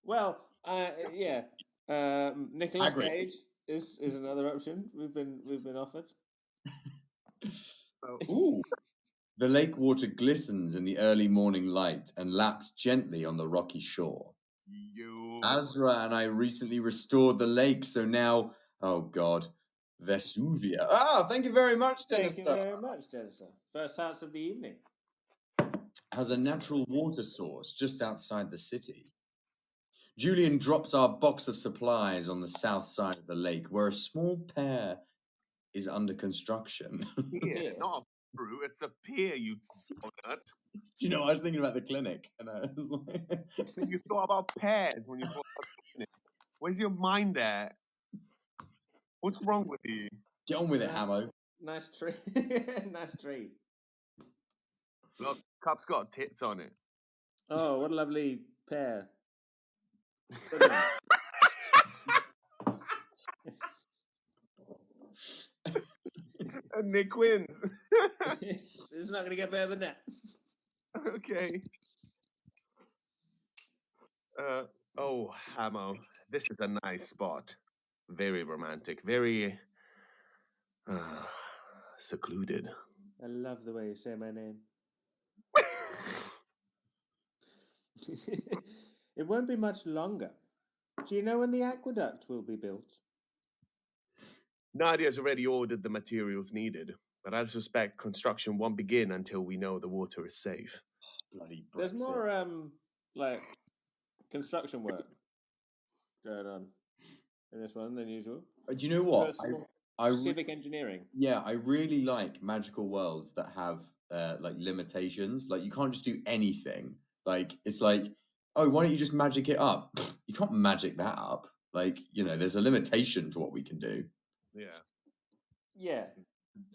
Well, yeah. Nicolas Hagrid. Cage is another option we've been offered. Ooh. The lake water glistens in the early morning light and laps gently on the rocky shore. You. Azra and I recently restored the lake, so now, oh God, Vesuvia. Ah, thank you very much, Thank you Dennis. very much, Jennifer. First house of the evening. Has a natural water source just outside the city. Julian drops our box of supplies on the south side of the lake, where a small pier is under construction. Pier, Pier. not a brew. It's a pier, you donut. Do you know, I was thinking about the clinic, and I was like, You thought about pears when you thought about clinic. Where's your mind there? What's wrong with you? get on with it, Nice. Hamo. Nice tree. Nice tree. Look, cup's got tits on it. Oh, what a lovely pair. And Nick wins. It's not going to get better than that. Okay. Oh, Hamo, this is a nice spot. Very romantic. Very secluded. I love the way you say my name. It won't be much longer. Do you know when the aqueduct will be built? Nadia's already ordered the materials needed, but I suspect construction won't begin until we know the water is safe. Bloody Brexit. There's more like construction work going on in this one than usual. Do you know what? There's more I civic engineering. Yeah, I really like magical worlds that have like limitations. Like you can't just do anything. Like it's like, oh, why don't you just magic it up? You can't magic that up. Like, you know, there's a limitation to what we can do. Yeah, Yeah.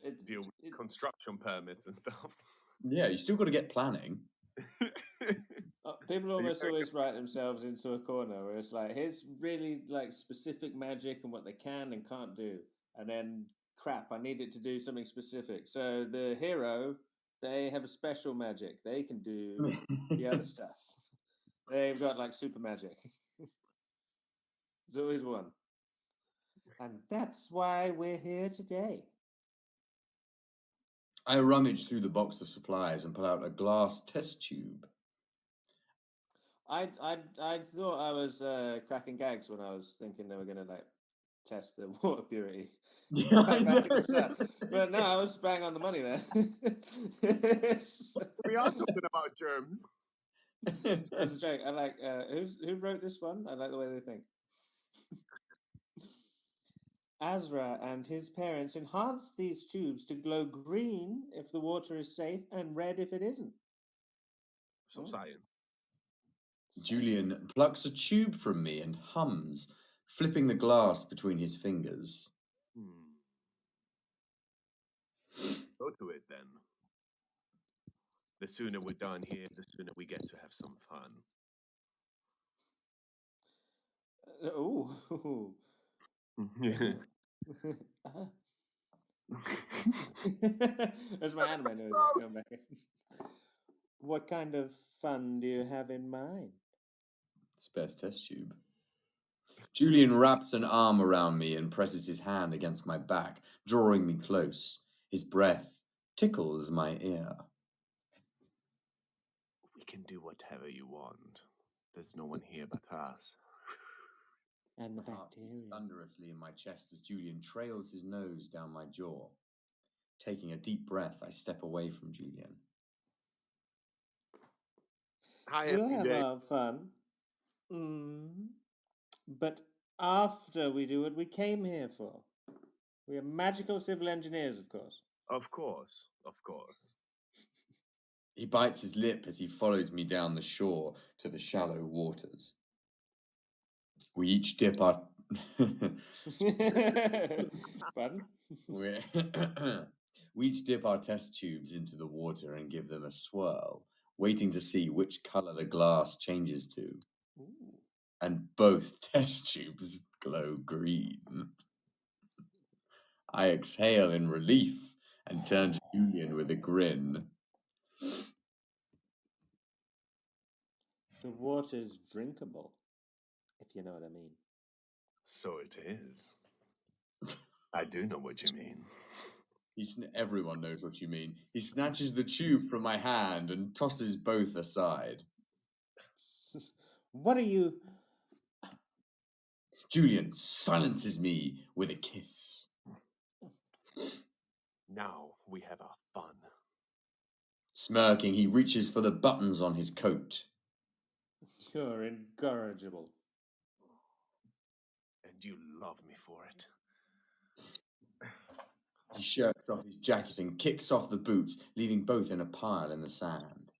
It's, deal with construction permits and stuff. Yeah, you still got to get planning. people almost always write themselves into a corner where it's like, here's really like specific magic and what they can and can't do. And then crap, I need it to do something specific. So the hero, they have a special magic. They can do the other stuff. They've got like super magic. There's always one. And that's why we're here today. I rummage through the box of supplies and pull out a glass test tube. I thought I was cracking gags when I was thinking they were going to like test the water purity. Yeah, I Back at the know. start. But no, I was bang on the money there. We are talking about germs. That's a joke. I like who wrote this one? I like the way they think. Azra and his parents enhanced these tubes to glow green if the water is safe and red if it isn't. Some science. Julian plucks a tube from me and hums, flipping the glass between his fingers. Go to it then. The sooner we're done here, the sooner we get to have some fun. Oh. That's my anime nose going back in. What kind of fun do you have in mind? Spares test tube. Julian wraps an arm around me and presses his hand against my back, drawing me close. His breath tickles my ear. We can do whatever you want. There's no one here but us. And the My heart beats bacteria. thunderously in my chest as Julian trails his nose down my jaw. Taking a deep breath, I step away from Julian. Hi, We'll have MPJ. our fun. But after we do what we came here for. We are magical civil engineers, of course. Of course, of course. He bites his lip as he follows me down the shore to the shallow waters. We each dip our... Pardon? We each dip our test tubes into the water and give them a swirl, waiting to see which color the glass changes to. Ooh. And both test tubes glow green. I exhale in relief and turn to Julian with a grin. The water's drinkable. if you know what I mean. So it is. I do know what you mean. Everyone knows what you mean. He snatches the tube from my hand and tosses both aside. What are you? Julian silences me with a kiss. Now we have our fun. Smirking, he reaches for the buttons on his coat. You're incorrigible. And you love me for it. He shirks off his jacket and kicks off the boots, leaving both in a pile in the sand.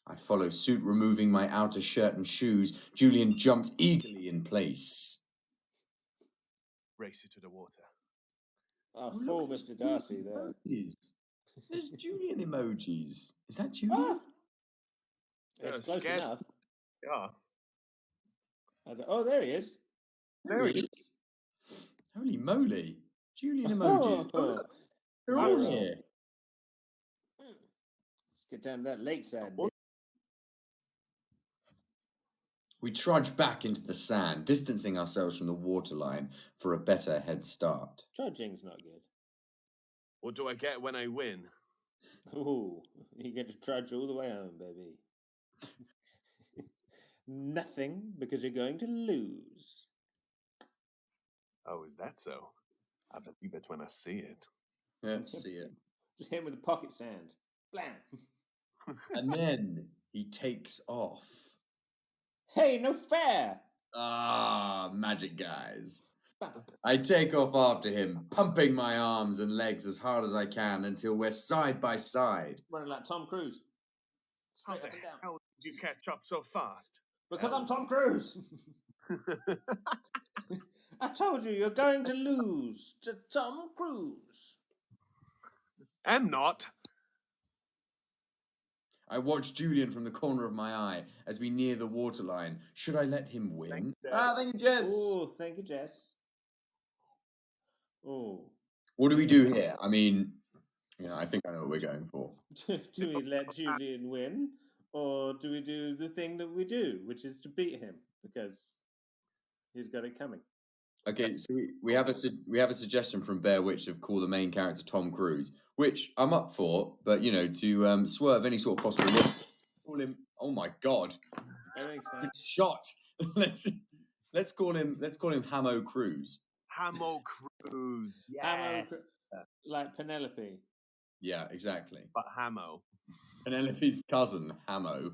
I follow suit, removing my outer shirt and shoes. Julian jumps eagerly in place. Race you to the water. Oh, Oh, full look, there's Mr. Darcy there. emojis. There's Julian emojis. Is that Julian? It's close scared. enough. Yeah. Oh, there he is. There he is. Holy moly. Julian emojis. Oh, look, they're all You're, here. Let's get down to that lakeside. What? We trudge back into the sand, distancing ourselves from the waterline for a better head start. Trudging's not good. What do I get when I win? Ooh, you get to trudge all the way home, baby. Nothing, because you're going to lose. Oh, is that so? I believe it when I see it. Yeah, see it. Just hit him with the pocket sand. Blam! And then he takes off. Hey, no fair! Ah, magic guys. I take off after him, pumping my arms and legs as hard as I can until we're side by side. Running like Tom Cruise. How Straight the up and down. hell did you catch up so fast? Because I'm Tom Cruise! I told you, you're going to lose to Tom Cruise. I'm not. I watch Julian from the corner of my eye as we near the waterline. Should I let him win? Thank you, Jess. Oh, thank you, Jess. Oh. What do we do here? I mean, I think I know what we're going for. Do we let Julian win? Or do we do the thing that we do, which is to beat him? Because he's got it coming. Okay, so we have a suggestion from Bear Witch of call the main character Tom Cruise, which I'm up for, but to swerve any sort of possible risk, call him. Oh my God, Everything's fine. been shot. let's call him Hamo Cruise. Hamo Cruise. Hamo, Yes. like Penelope. Yeah, exactly. But Hamo. Penelope's cousin, Hamo.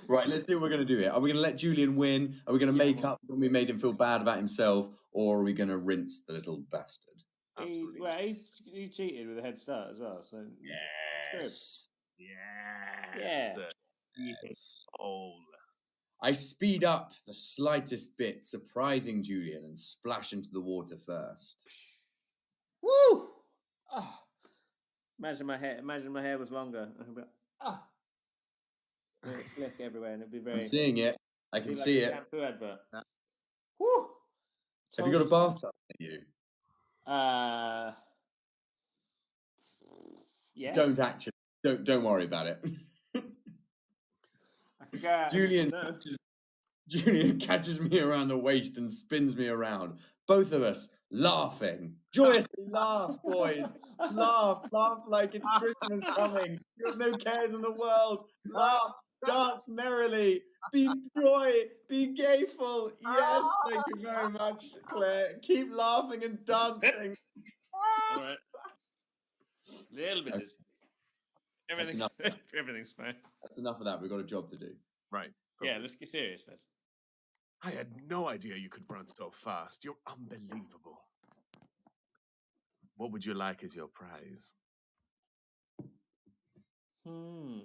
Right, let's see what we're going to do here. Are we going to let Julian win? Are we going to make up when we made him feel bad about himself? Or are we going to rinse the little bastard? He cheated with a head start as well. So Yes. Yes. Yeah. Yes. All. I speed up the slightest bit, surprising Julian, and splash into the water first. Woo! Oh. Imagine my hair was longer. It'd flick everywhere, and it'd be very. I'm seeing it. I can see it. Shampoo advert. Yeah. Woo! Have you got a bathtub near you? Yes. Don't actually. Don't worry about it. I could go out Julian catches me around the waist and spins me around. Both of us laughing. Joyously laugh, boys. Laugh like it's Christmas coming. You have no cares in the world. Laugh, dance merrily. Be gayful. Yes, thank you very much, Claire. Keep laughing and dancing. All right. Little bit. Okay. Everything's fine. That's enough of that. We've got a job to do. Right. Yeah, let's get serious. I had no idea you could run so fast. You're unbelievable. What would you like as your prize? Can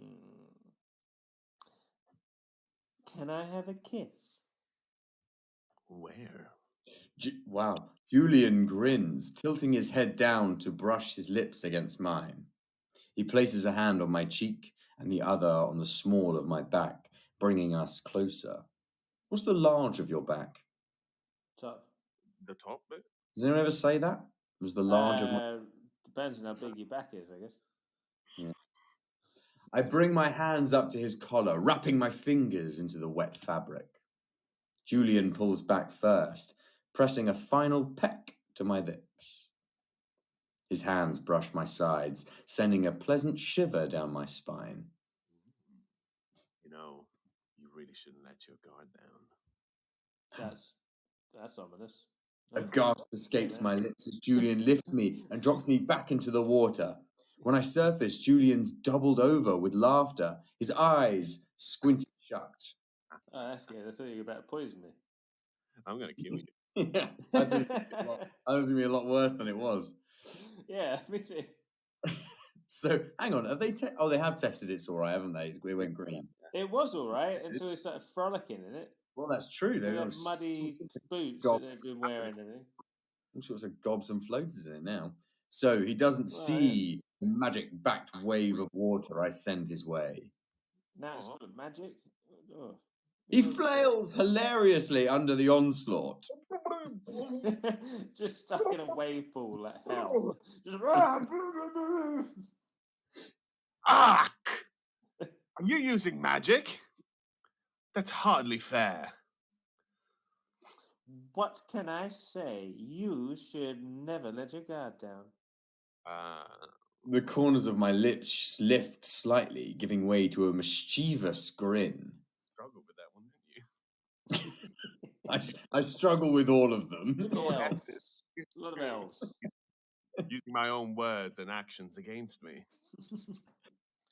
I have a kiss? Where? Wow. Julian grins, tilting his head down to brush his lips against mine. He places a hand on my cheek and the other on the small of my back, bringing us closer. What's the large of your back? Top. The top bit? Does anyone ever say that? Was the large of my... Depends on how big your back is, I guess. Yeah. I bring my hands up to his collar, wrapping my fingers into the wet fabric. Julian pulls back first, pressing a final peck to my lips. His hands brush my sides, sending a pleasant shiver down my spine. You know, you really shouldn't let your guard down. That's ominous. A gasp escapes my lips as Julian lifts me and drops me back into the water. When I surface, Julian's doubled over with laughter, his eyes squinted shut. Oh, that's good. I thought you were about to poison me. I'm going to kill you. Yeah, I thought it was going to be a lot worse than it was. Yeah, me too. So, hang on, have they? They have tested it's all right, haven't they? It went green. It was all right until we started frolicking in it. Well, that's true. They With have their muddy boots gobs. that they've been wearing and everything. All sorts of gobs and floaters in it now. So he doesn't see the magic-backed wave of water I send his way. Now it's full of magic. Oh. He flails hilariously under the onslaught. Just stuck in a wave pool like hell. Just Ark! Are you using magic? That's hardly fair. What can I say? You should never let your guard down. The corners of my lips lift slightly, giving way to a mischievous grin. Struggled with that one, didn't you? I struggle with all of them. Too many elves. A lot of elves. Using my own words and actions against me.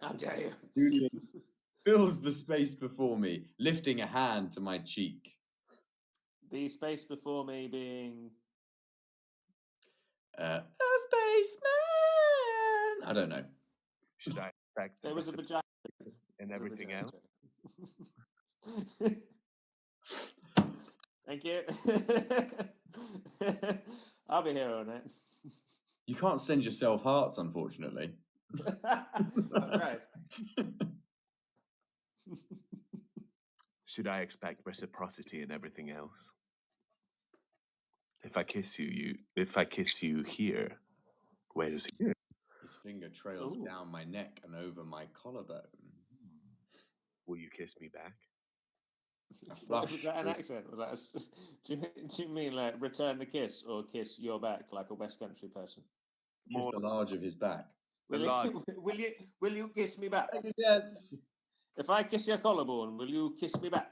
How dare you? Julian fills the space before me, lifting a hand to my cheek. The space before me being... a spaceman! I don't know. Should I expect There was a vagina. and everything else? Thank you. I'll be here all night. You can't send yourself hearts, unfortunately. I've tried. Should I expect reciprocity and everything else? If I kiss you here, where is he? His finger trails down my neck and over my collarbone. Will you kiss me back? Was that an accent? Do you mean like return the kiss or kiss your back like a West Country person? Kiss the large of his back. Will you kiss me back? Yes. If I kiss your collarbone, will you kiss me back?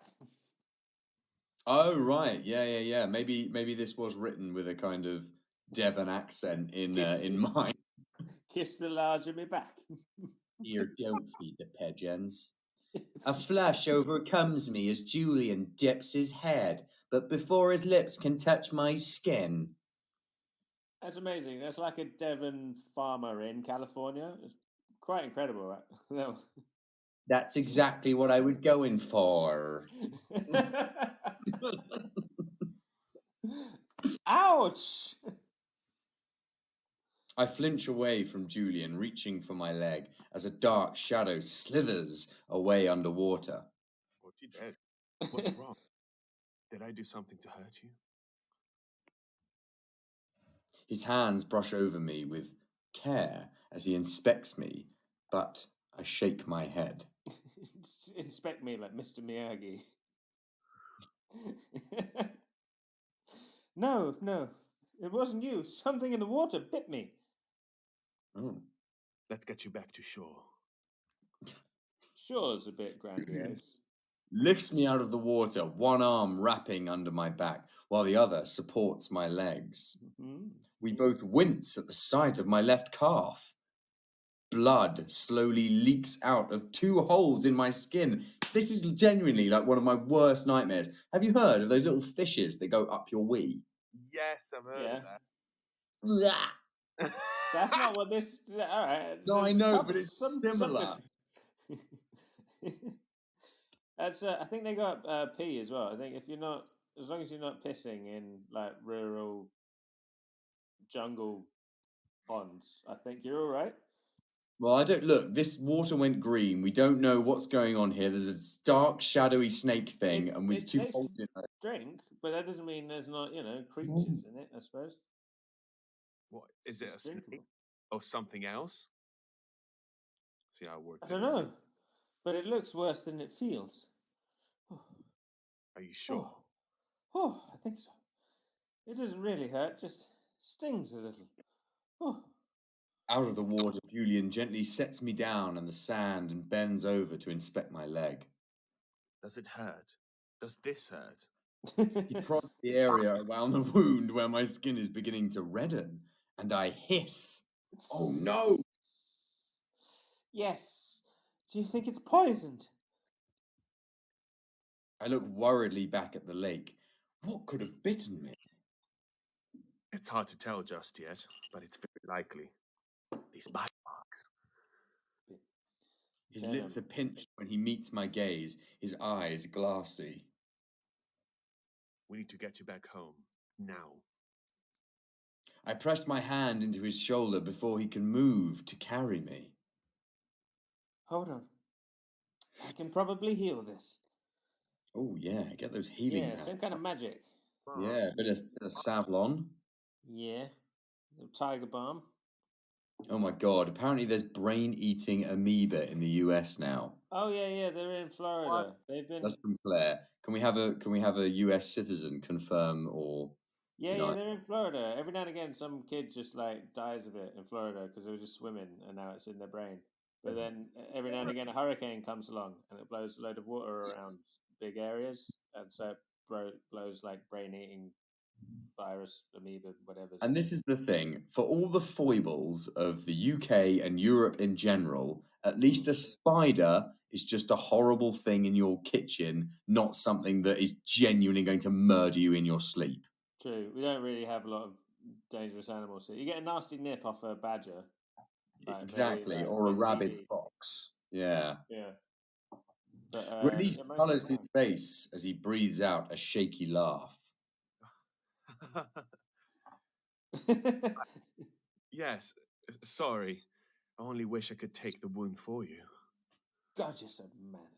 Oh right, yeah. Maybe this was written with a kind of Devon accent in mind. Kiss the large of me back. Here, don't feed the pigeons. A flush overcomes me as Julian dips his head, but before his lips can touch my skin. That's amazing. That's like a Devon farmer in California. It's quite incredible, right? No. That's exactly what I was going for. Ouch! I flinch away from Julian, reaching for my leg, as a dark shadow slithers away underwater. What you did? What's wrong? Did I do something to hurt you? His hands brush over me with care as he inspects me, but I shake my head. Inspect me like Mr. Miyagi. No, it wasn't you. Something in the water bit me. Oh. Let's get you back to shore. Shore's a bit grandiose. Lifts me out of the water, one arm wrapping under my back, while the other supports my legs. Mm-hmm. We both wince at the sight of my left calf. Blood slowly leaks out of 2 holes in my skin. This is genuinely like one of my worst nightmares. Have you heard of those little fishes that go up your wee? Yes, I've heard of that. That's not what this. All right. No, I know, but it's similar. That's. I think they got pee as well. I think if you're not, as long as you're not pissing in like rural jungle ponds, I think you're all right. Well, I don't look. This water went green. We don't know what's going on here. There's a dark, shadowy snake thing, and with 2 holes in it. Drink, but that doesn't mean there's not, creatures in it. I suppose. What is it? A snake or something else? See how it worked. I don't know, but it looks worse than it feels. Are you sure? Oh, I think so. It doesn't really hurt, just stings a little. Oh, Out of the water, Julian gently sets me down on the sand and bends over to inspect my leg. Does it hurt? Does this hurt? He prods the area around the wound where my skin is beginning to redden, and I hiss. Oh no! Yes. Do you think it's poisoned? I look worriedly back at the lake. What could have bitten me? It's hard to tell just yet, but it's very likely. These bite marks. His Venom. lips are pinched when he meets my gaze, his eyes glassy. We need to get you back home. Now. I press my hand into his shoulder before he can move to carry me. Hold on. I can probably heal this. Oh yeah, get those healing. Yeah, some kind of magic. Yeah, bit of Savlon. Yeah. The tiger balm. Oh my god! Apparently, there's brain-eating amoeba in the US now. Oh yeah, they're in Florida. What? They've been. That's from Claire. Can we have a US citizen confirm or Yeah, deny? they're in Florida. Every now and again, some kid just like dies of it in Florida because they were just swimming and now it's in their brain. But then every now and again, a hurricane comes along and it blows a load of water around big areas, and so it blows like brain-eating virus, amoeba, whatever. And this is the thing, for all the foibles of the UK and Europe in general, at least a spider is just a horrible thing in your kitchen, not something that is genuinely going to murder you in your sleep. True. We don't really have a lot of dangerous animals here. You get a nasty nip off a badger. Like, Exactly, maybe, like, or a on rabid TV. fox. Yeah. Yeah. But Relief yeah, most of colours the his face as he breathes out a shaky laugh. time. Yes. Sorry. I only wish I could take the wound for you. God, you're so manly.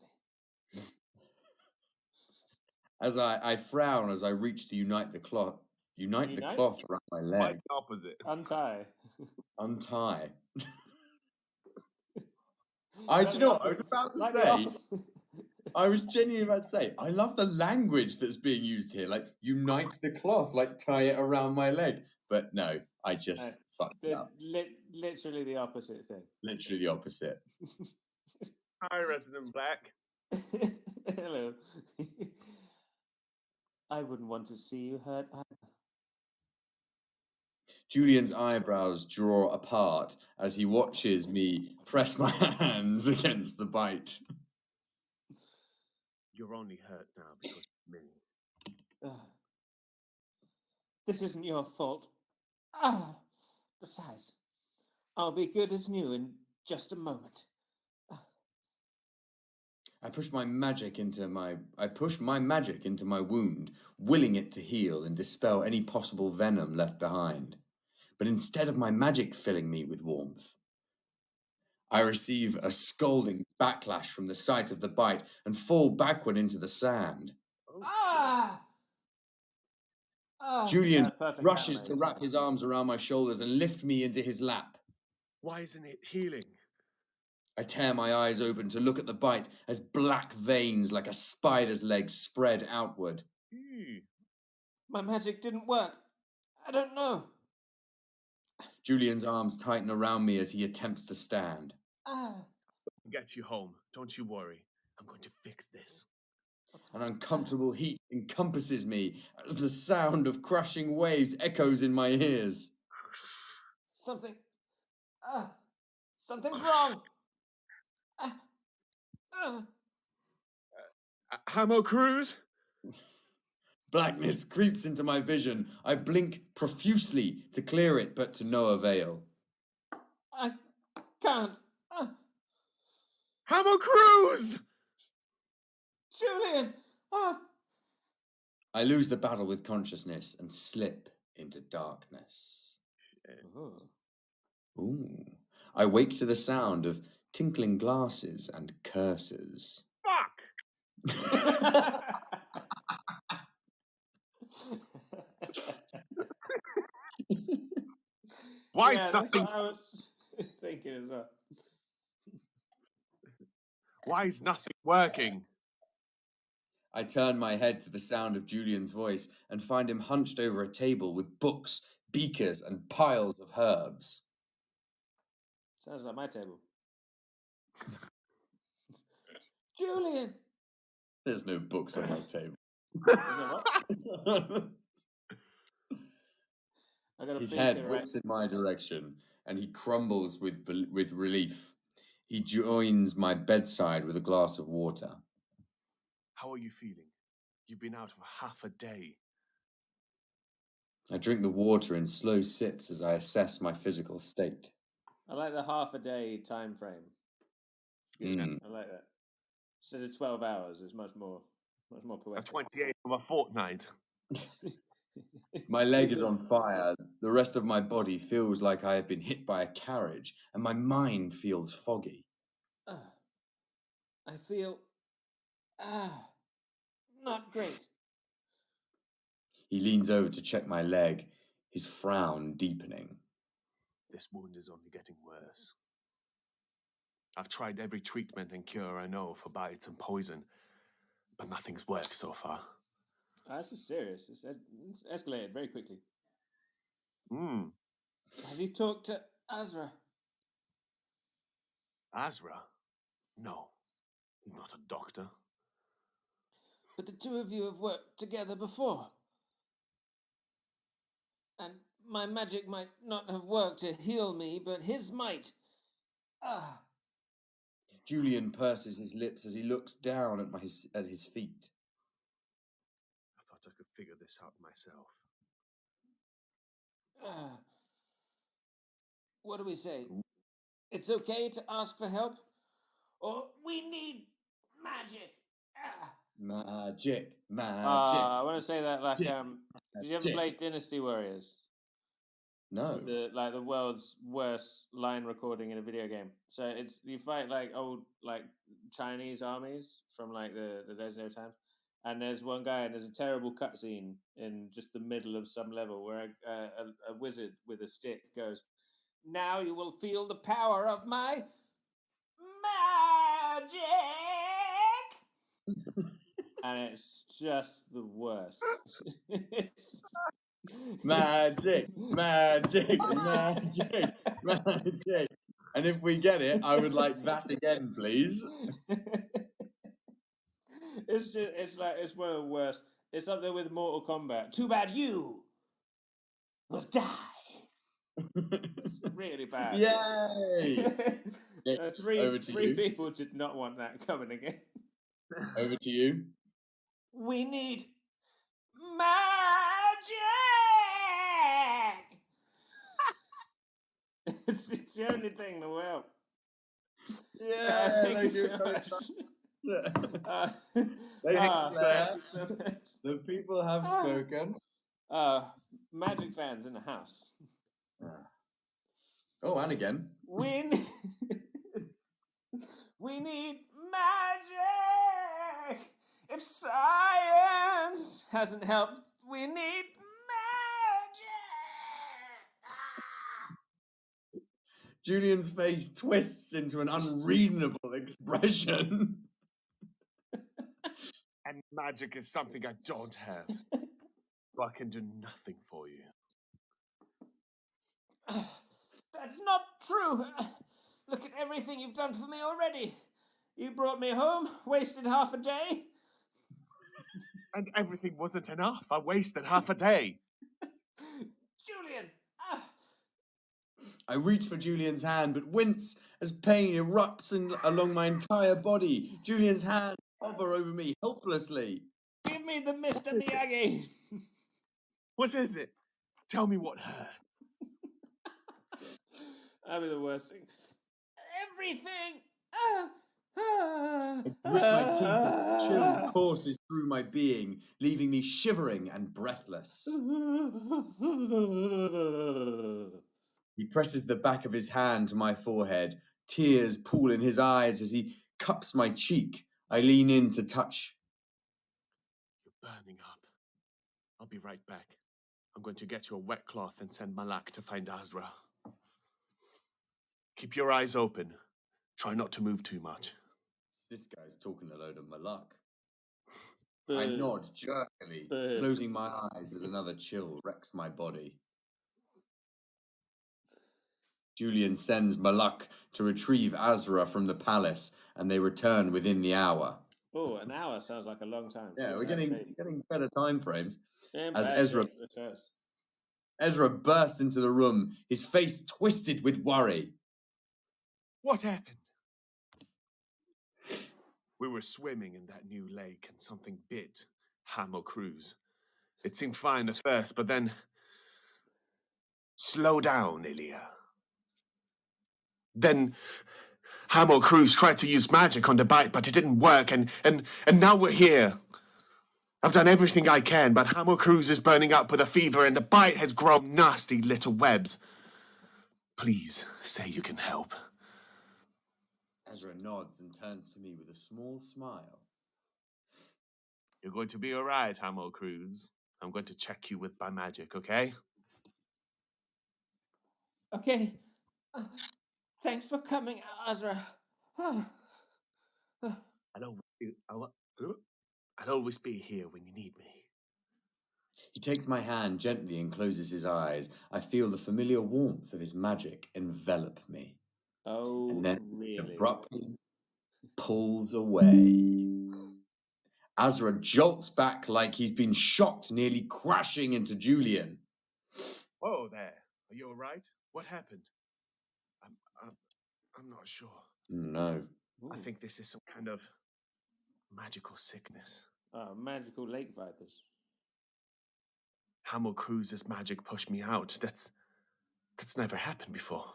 As I frown as I reach to unite the cloth around my leg. Quite the opposite. Untie. Untie. Like do you the know what I was opposite- about to like the say? opposite. I was genuinely about to say, I love the language that's being used here. Like, unite the cloth, like tie it around my leg. But no, I just fucked it up. Literally the opposite thing. Literally the opposite. Hi, Resident Black. Hello. I wouldn't want to see you hurt either. Julian's eyebrows draw apart as he watches me press my hands against the bite. You're only hurt now because of me. This isn't your fault. Besides, I'll be good as new in just a moment. I push my magic into my wound, willing it to heal and dispel any possible venom left behind. But instead of my magic filling me with warmth, I receive a scalding backlash from the sight of the bite and fall backward into the sand. Ah! Julian Yeah, perfect rushes anime to wrap stuff. his arms around my shoulders and lift me into his lap. Why isn't it healing? I tear my eyes open to look at the bite as black veins like a spider's legs spread outward. My magic didn't work. I don't know. Julian's arms tighten around me as he attempts to stand. I'll get you home. Don't you worry. I'm going to fix this. An uncomfortable heat encompasses me as the sound of crashing waves echoes in my ears. Something's wrong. Hamo Cruz? Blackness creeps into my vision. I blink profusely to clear it, but to no avail. I can't. Hamo Cruz! Julian! I lose the battle with consciousness and slip into darkness. Ooh. I wake to the sound of tinkling glasses and curses. Fuck! Why yeah, that's nothing? what I was thinking as well. Why is nothing working? I turn my head to the sound of Julian's voice and find him hunched over a table with books, beakers, and piles of herbs. Sounds like my table. Julian! There's no books on my table. Is there what? I got a His beaker, head right? whips in my direction, and he crumbles with relief. He joins my bedside with a glass of water. How are you feeling? You've been out for half a day. I drink the water in slow sips as I assess my physical state. I like the half a day time frame. It's good. I like that. Instead of 12 hours, it's much more poetic. 28 of a fortnight. My leg is on fire. The rest of my body feels like I have been hit by a carriage, and my mind feels foggy. I feel not great. He leans over to check my leg, his frown deepening. This wound is only getting worse. I've tried every treatment and cure I know for bites and poison, but nothing's worked so far. This is serious. It's escalated very quickly. Have you talked to Azra? Azra? No, he's not a doctor. But the two of you have worked together before. And my magic might not have worked to heal me, but his might. Julian purses his lips as he looks down at his feet. I thought I could figure this out myself. What do we say? It's okay to ask for help? Or we need magic? Magic. I want to say that like, did you ever play Dynasty Warriors? No. The world's worst line recording in a video game. So you fight like old like Chinese armies from like the legendary times, and there's one guy and there's a terrible cutscene in just the middle of some level where a wizard with a stick goes, "Now you will feel the power of my magic," and it's just the worst. It's Magic. And if we get it, I would like that again, please. It's one of the worst. It's up there with Mortal Kombat. Too bad you will die. It's really bad. Yay! Three people did not want that coming again. Over to you. We need magic. It's the only thing that will help. Yeah, thank you so much. Thank you so much. The people have spoken. Magic fans in the house. Oh, and again. We need magic. If science hasn't helped, we need magic. Julian's face twists into an unreasonable expression. And magic is something I don't have. So I can do nothing for you. That's not true. Look at everything you've done for me already. You brought me home, wasted half a day. And everything wasn't enough. I wasted half a day. Julian! I reach for Julian's hand, but wince as pain erupts along my entire body. Julian's hand hover over me helplessly. Give me the Mr. Miyagi! What is it? Tell me what hurt. That'd be the worst thing. Everything! I grit my teeth as chill courses through my being, leaving me shivering and breathless. He presses the back of his hand to my forehead. Tears pool in his eyes as he cups my cheek. I lean in to touch. You're burning up. I'll be right back. I'm going to get you a wet cloth and send Malak to find Azra. Keep your eyes open. Try not to move too much. This guy's talking a load of malluck. Boo. I nod jerkily, Boo. closing my eyes as another chill wrecks my body. Julian sends Malak to retrieve Azra from the palace, and they return within the hour. Oh, an hour sounds like a long time. Yeah, So we're getting better time frames. As Ezra bursts into the room, his face twisted with worry. What happened? We were swimming in that new lake and something bit Hamo Cruz. It seemed fine at first, but then... Slow down, Ilya. Then Hamo Cruz tried to use magic on the bite, but it didn't work, and now we're here. I've done everything I can, but Hamo Cruz is burning up with a fever, and the bite has grown nasty little webs. Please, say you can help. Ezra nods and turns to me with a small smile. You're going to be all right, Hamo Cruz. I'm going to check you with my magic, okay? Okay. Thanks for coming, Azra. I'll always be here when you need me. He takes my hand gently and closes his eyes. I feel the familiar warmth of his magic envelop me. Oh, and then really? Abruptly pulls away. Azra jolts back like he's been shocked, nearly crashing into Julian. Whoa there. Are you all right? What happened? I'm not sure. No. I think this is some kind of magical sickness. Magical lake vipers. Hamo Cruz's magic pushed me out. That's never happened before.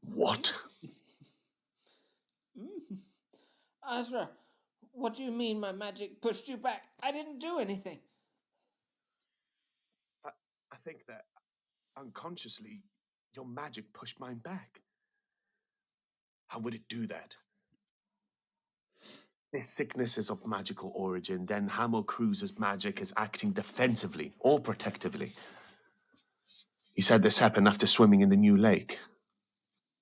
What? Azra, what do you mean my magic pushed you back? I didn't do anything. I think that unconsciously your magic pushed mine back. How would it do that? This sickness is of magical origin, then Hamo Cruz's magic is acting defensively or protectively. You said this happened after swimming in the new lake.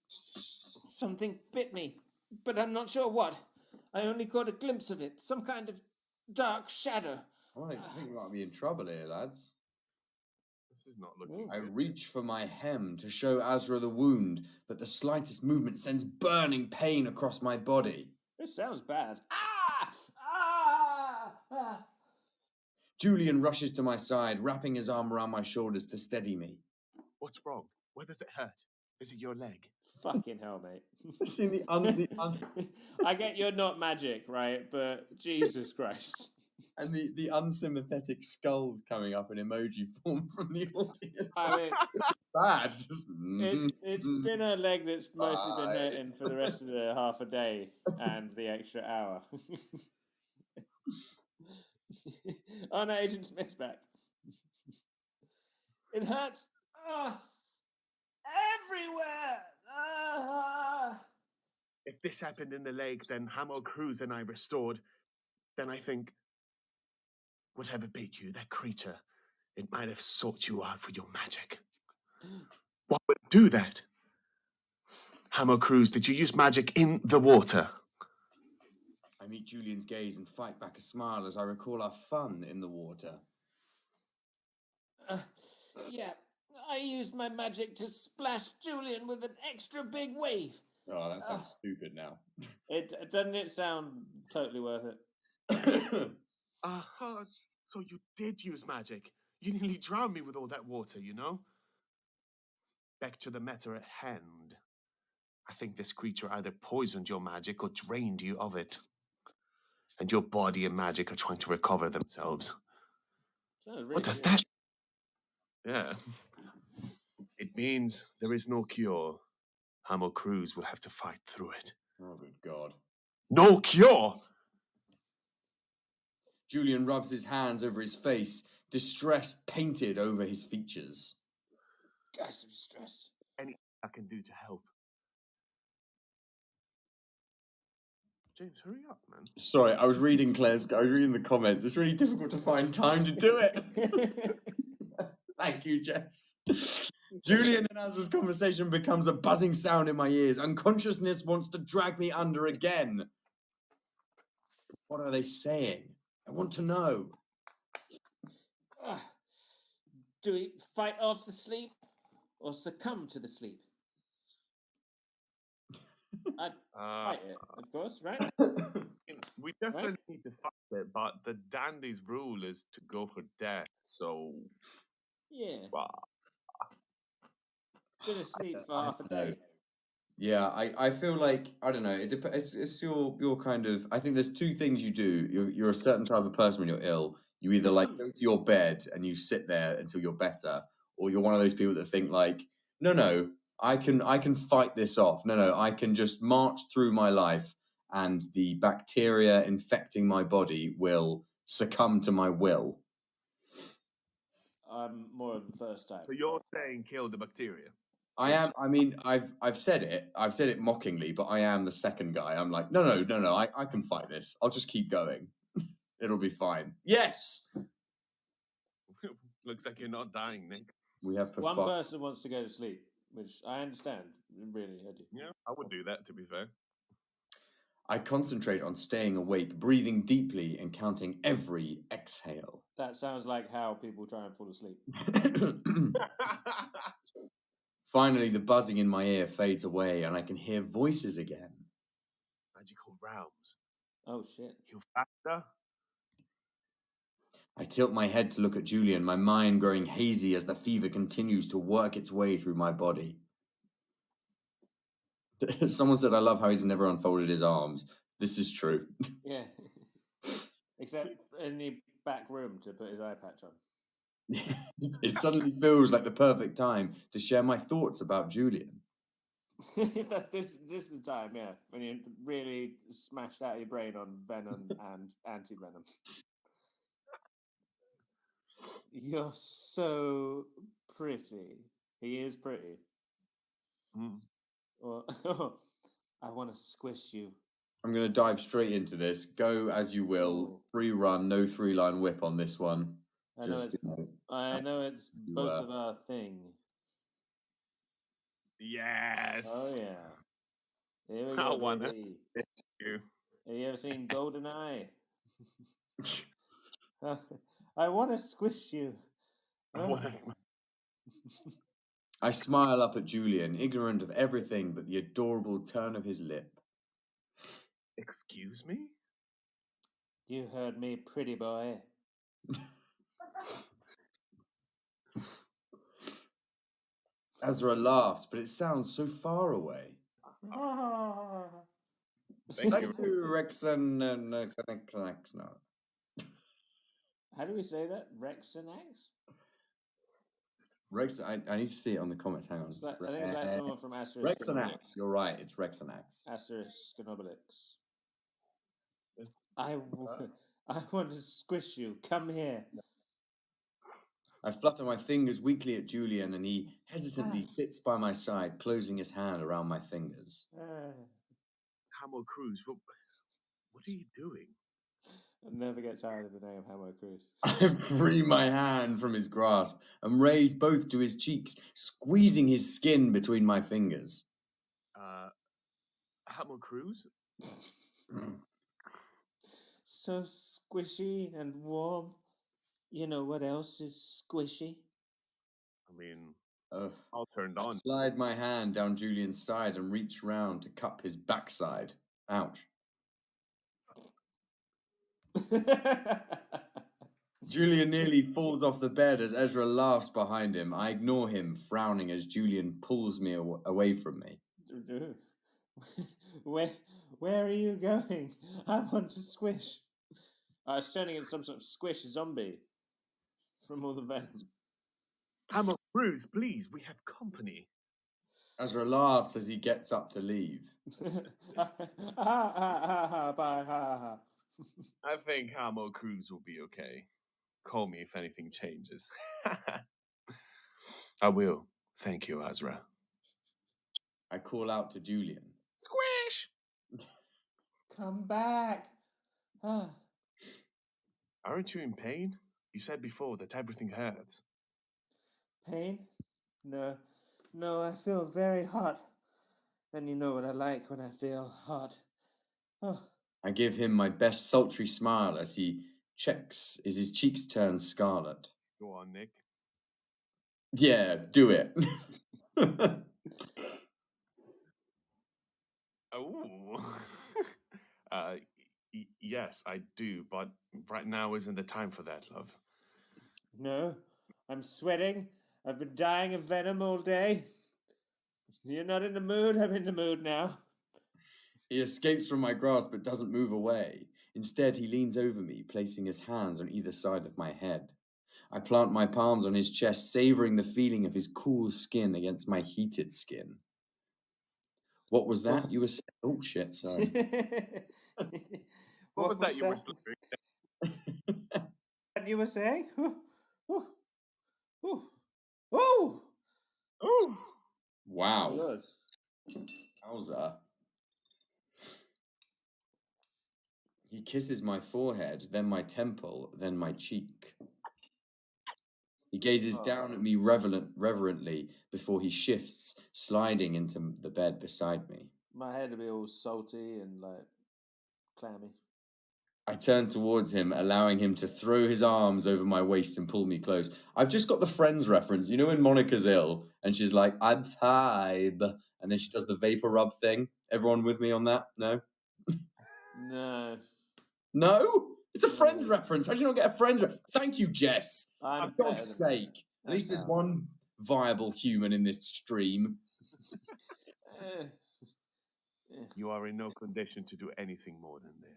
Something bit me, but I'm not sure what. I only caught a glimpse of it, some kind of dark shadow. I think we might be in trouble here, lads. This is not looking I good. reach for my hem to show Azra the wound, but the slightest movement sends burning pain across my body. This sounds bad. Ah! Ah! Ah! Julian rushes to my side, wrapping his arm around my shoulders to steady me. What's wrong? Where does it hurt? Is it your leg? Fucking hell, mate. I've seen I get you're not magic, right? But Jesus Christ. And the unsympathetic skulls coming up in emoji form from the audience. I mean, bad. It's been a leg that's mostly been hurting for the rest of the half a day and the extra hour. Oh no, Agent Smith's back. It hurts everywhere. If this happened in the lake, then Hamo Cruz and I restored, then I think whatever bit you, that creature, it might have sought you out for your magic. What would do that? Hamo Cruz, did you use magic in the water? I meet Julian's gaze and fight back a smile as I recall our fun in the water. Yeah, I used my magic to splash Julian with an extra big wave. Oh, that sounds stupid now. Doesn't it sound totally worth it? So you did use magic. You nearly drowned me with all that water, you know? Back to the matter at hand. I think this creature either poisoned your magic or drained you of it. And your body and magic are trying to recover themselves. Really what does that? Yeah. It means there is no cure. Hamo Cruz will have to fight through it. Oh, good God. No cure! Julian rubs his hands over his face, distress painted over his features. Got some stress. Anything I can do to help. James, hurry up, man. Sorry, I was reading the comments. It's really difficult to find time to do it. Thank you, Jess. Julian and Azra's conversation becomes a buzzing sound in my ears. Unconsciousness wants to drag me under again. What are they saying? I want to know. Do we fight off the sleep or succumb to the sleep? I'd fight it, of course, right? We definitely need to fight it, but the dandy's rule is to go for death, so... Yeah. Well, Bit of sleep for half a day. Yeah, I feel like, I don't know, it's your kind of, I think there's two things you do. You're a certain type of person when you're ill. You either like go to your bed and you sit there until you're better, or you're one of those people that think like, no, I can fight this off. No, I can just march through my life and the bacteria infecting my body will succumb to my will. I'm more of the first type. so you're saying kill the bacteria? I am. I mean, I've said it. I've said it mockingly, but I am the second guy. I'm like, no. I can fight this. I'll just keep going. It'll be fine. Yes. Looks like you're not dying, Nick. We have One person wants to go to sleep, which I understand. Really, I do. Yeah, I would do that, to be fair. I concentrate on staying awake, breathing deeply, and counting every exhale. That sounds like how people try and fall asleep. Finally, the buzzing in my ear fades away, and I can hear voices again. Magical realms. Oh shit! Heal faster. I tilt my head to look at Julian, my mind growing hazy as the fever continues to work its way through my body. Someone said, I love how he's never unfolded his arms. This is true. Yeah. Except in the back room to put his eye patch on. It suddenly feels like the perfect time to share my thoughts about Julian. this is the time, yeah, when you really smashed out your brain on venom and anti-venom. You're so pretty. He is pretty. Or, I want to squish you. I'm going to dive straight into this. Go as you will. Free run, no 3-line whip on this one. I know it's both of our thing. Yes. Oh yeah. Here we I go, wanna baby. you. Have you ever seen GoldenEye? I want to squish you. I smile up at Julian, ignorant of everything but the adorable turn of his lip. Excuse me? You heard me, pretty boy. Azra laughs, but it sounds so far away. Thank you, Rexon. How do we say that? Rexanax? Rex, I need to see it on the comments. Hang on. I think it's like someone from Asterisk. Rexanax. You're right. It's Rexanax. Asterisk Obelix. I want to squish you. Come here. I flutter my fingers weakly at Julian, and he hesitantly sits by my side, closing his hand around my fingers. Hamo Cruz, what are you doing? I'll never get tired of the name Hamo Cruz. I free my hand from his grasp and raise both to his cheeks, squeezing his skin between my fingers. Hamo Cruz? So squishy and warm. You know what else is squishy? I mean, all turned on. I slide my hand down Julian's side and reach round to cup his backside. Ouch. Julian nearly falls off the bed as Ezra laughs behind him. I ignore him, frowning as Julian pulls me away from me. Where are you going? I want to squish. I was turning into some sort of squish zombie from all the venom. Hamo Cruz, please, we have company. Ezra laughs as he gets up to leave. I think Hamo Cruz will be okay. Call me if anything changes. I will. Thank you, Azra. I call out to Julian. Squish! Come back. Aren't you in pain? You said before that everything hurts. Pain? No, no, I feel very hot. And you know what I like when I feel hot. Oh, I give him my best sultry smile as he checks as his cheeks turn scarlet. Go on, Nick. Yeah, do it. Oh. Yes, I do, but right now isn't the time for that, love. no, I'm sweating. I've been dying of venom all day. You're not in the mood? I'm in the mood now. He escapes from my grasp but doesn't move away. Instead, he leans over me, placing his hands on either side of my head. I plant my palms on his chest, savoring the feeling of his cool skin against my heated skin. What was that? You were saying? Oh shit! Sorry. What was that you were slurring? What you were saying? Ooh, ooh, ooh. Oh, Wow. Good. Wowza. He kisses my forehead, then my temple, then my cheek. He gazes down at me reverently before he shifts, sliding into the bed beside me. My head will be all salty and like clammy. I turn towards him, allowing him to throw his arms over my waist and pull me close. I've just got the Friends reference. You know when Monica's ill and she's like, I'm fine, and then she does the vapor rub thing? Everyone with me on that? No? No. No? It's a Friends No. reference. How do you not get a Friends reference? Thank you, Jess. I'm For God's better than sake. that. At least there's That's one viable human in this stream. Eh, you are in no condition to do anything more than this.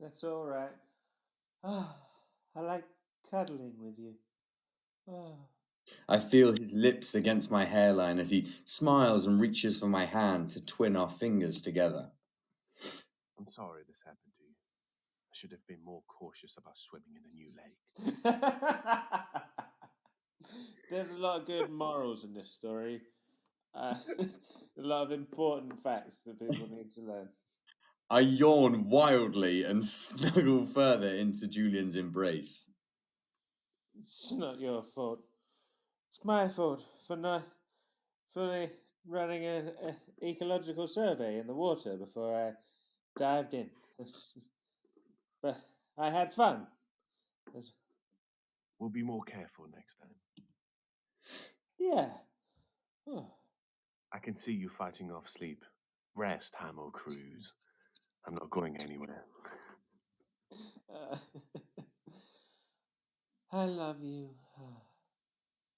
That's all right. Ah, I like cuddling with you. Ah. I feel his lips against my hairline as he smiles and reaches for my hand to twin our fingers together. I'm sorry this happened to you. I should have been more cautious about swimming in a new lake. There's a lot of good morals in this story. A lot of important facts that people need to learn. I yawn wildly and snuggle further into Julian's embrace. It's not your fault. It's my fault for not fully running an ecological survey in the water before I dived in. But I had fun. We'll be more careful next time. Yeah. Oh. I can see you fighting off sleep. Rest, Hamo Cruz. I'm not going anywhere. I love you.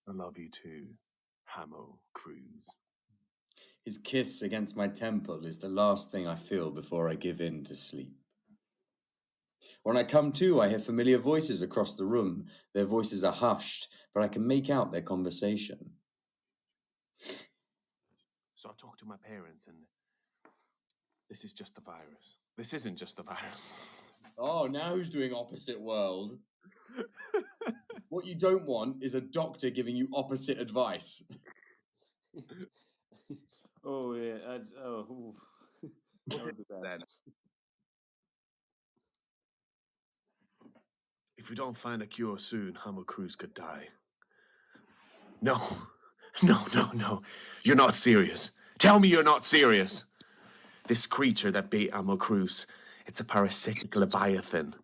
I love you too, Hamo Cruz. His kiss against my temple is the last thing I feel before I give in to sleep. When I come to, I hear familiar voices across the room. Their voices are hushed, but I can make out their conversation. So I talked to my parents, and this is just the virus. This isn't just the virus. Oh, now who's doing opposite world? What you don't want is a doctor giving you opposite advice. Oh yeah. That would be bad. Then, if we don't find a cure soon, Hamo Cruz could die. No. No. You're not serious. Tell me you're not serious. This creature that beat Hamo Cruz, it's a parasitic Leviathan.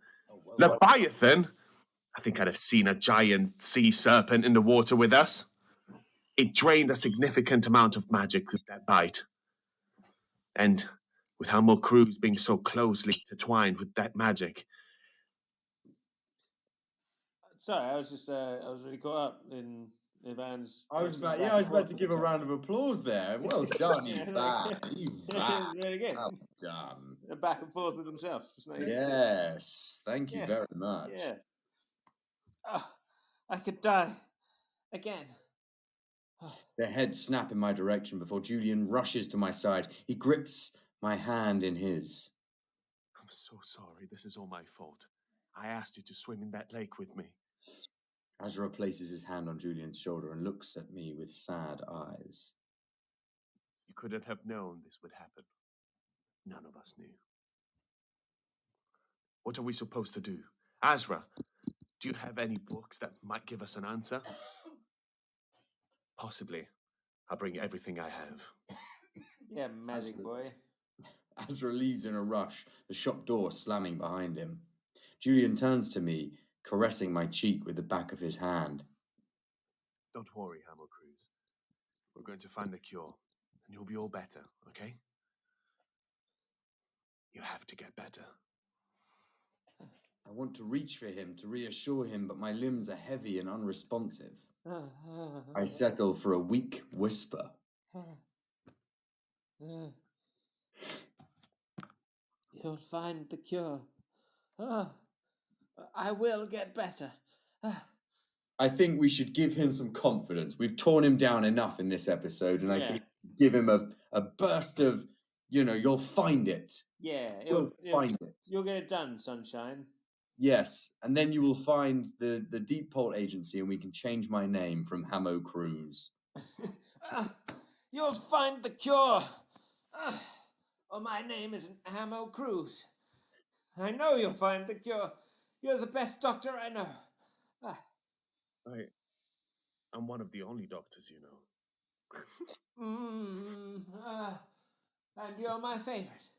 Leviathan? I think I'd have seen a giant sea serpent in the water with us. It drained a significant amount of magic with that bite. And with Hamo Cruz being so closely intertwined with that magic. Sorry, I was really caught up in Ivan's. I was about to give a round of applause there. Well done, Ivan. It was really good. Well done. Back and forth with himself. It's not easy. Yes, thank you very much. Yeah. Oh, I could die again. Their heads snap in my direction before Julian rushes to my side. He grips my hand in his. I'm so sorry. This is all my fault. I asked you to swim in that lake with me. Azra places his hand on Julian's shoulder and looks at me with sad eyes. You couldn't have known this would happen. None of us knew. What are we supposed to do? Azra, Do you have any books that might give us an answer? Possibly. I'll bring everything I have. Yeah, magic boy. Azra leaves in a rush, the shop door slamming behind him. Julian turns to me, caressing my cheek with the back of his hand. Don't worry, Hamo Cruz. We're going to find the cure, and you'll be all better, okay? You have to get better. I want to reach for him, to reassure him, but my limbs are heavy and unresponsive. I settle for a weak whisper. You'll find the cure. I will get better. I think we should give him some confidence. We've torn him down enough in this episode, and I think give him a burst of, you'll find it. Yeah, You'll find it. You'll get it done, sunshine. Yes, and then you will find the Deep Pole Agency, and we can change my name from Hamo Cruz. You'll find the cure. Oh, my name isn't Hamo Cruz. I know you'll find the cure. You're the best doctor I know. I'm one of the only doctors you know. And you're my favorite.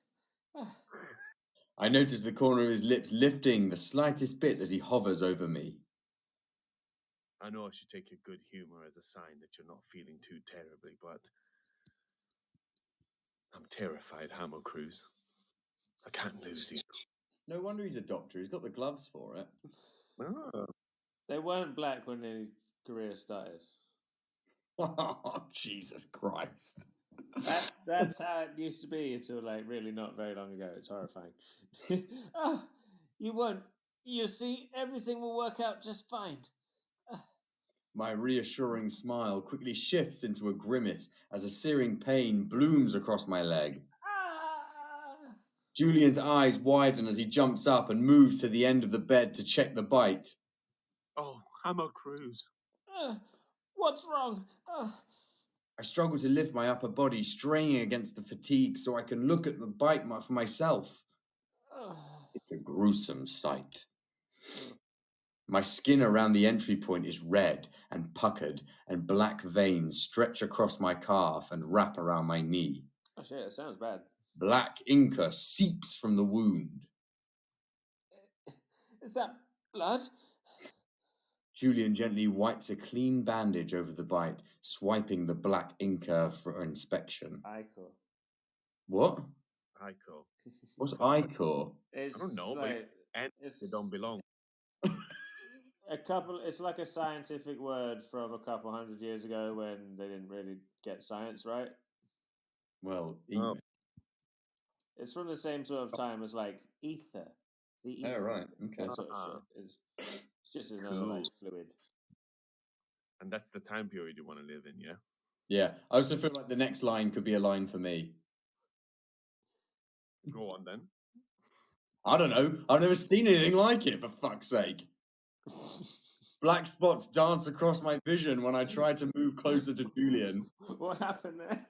I notice the corner of his lips lifting the slightest bit as he hovers over me. I know I should take your good humor as a sign that you're not feeling too terribly, but I'm terrified, Hamo Cruz. I can't lose you. No wonder he's a doctor. He's got the gloves for it. Oh. They weren't black when his career started. Oh, Jesus Christ. That's how it used to be until, really not very long ago. It's horrifying. You won't. You see, everything will work out just fine. My reassuring smile quickly shifts into a grimace as a searing pain blooms across my leg. Julian's eyes widen as he jumps up and moves to the end of the bed to check the bite. Oh, Hamo Cruz. What's wrong? I struggle to lift my upper body, straining against the fatigue so I can look at the bite for myself. It's a gruesome sight. My skin around the entry point is red and puckered, and black veins stretch across my calf and wrap around my knee. Oh shit, it sounds bad. Black inca seeps from the wound. Is that blood? Julian gently wipes a clean bandage over the bite, swiping the black inca for inspection. Ichor. What? Ichor. What's ichor? I don't know, but they don't belong. It's like a scientific word from a couple hundred years ago when they didn't really get science right. Well, it's from the same sort of time as ether. The ether. Oh, right. Okay. That sort of shit. It's just another fluid. And that's the time period you want to live in, yeah? Yeah. I also feel like the next line could be a line for me. Go on then. I don't know. I've never seen anything like it, for fuck's sake. Black spots dance across my vision when I try to move closer to Julian. What happened there?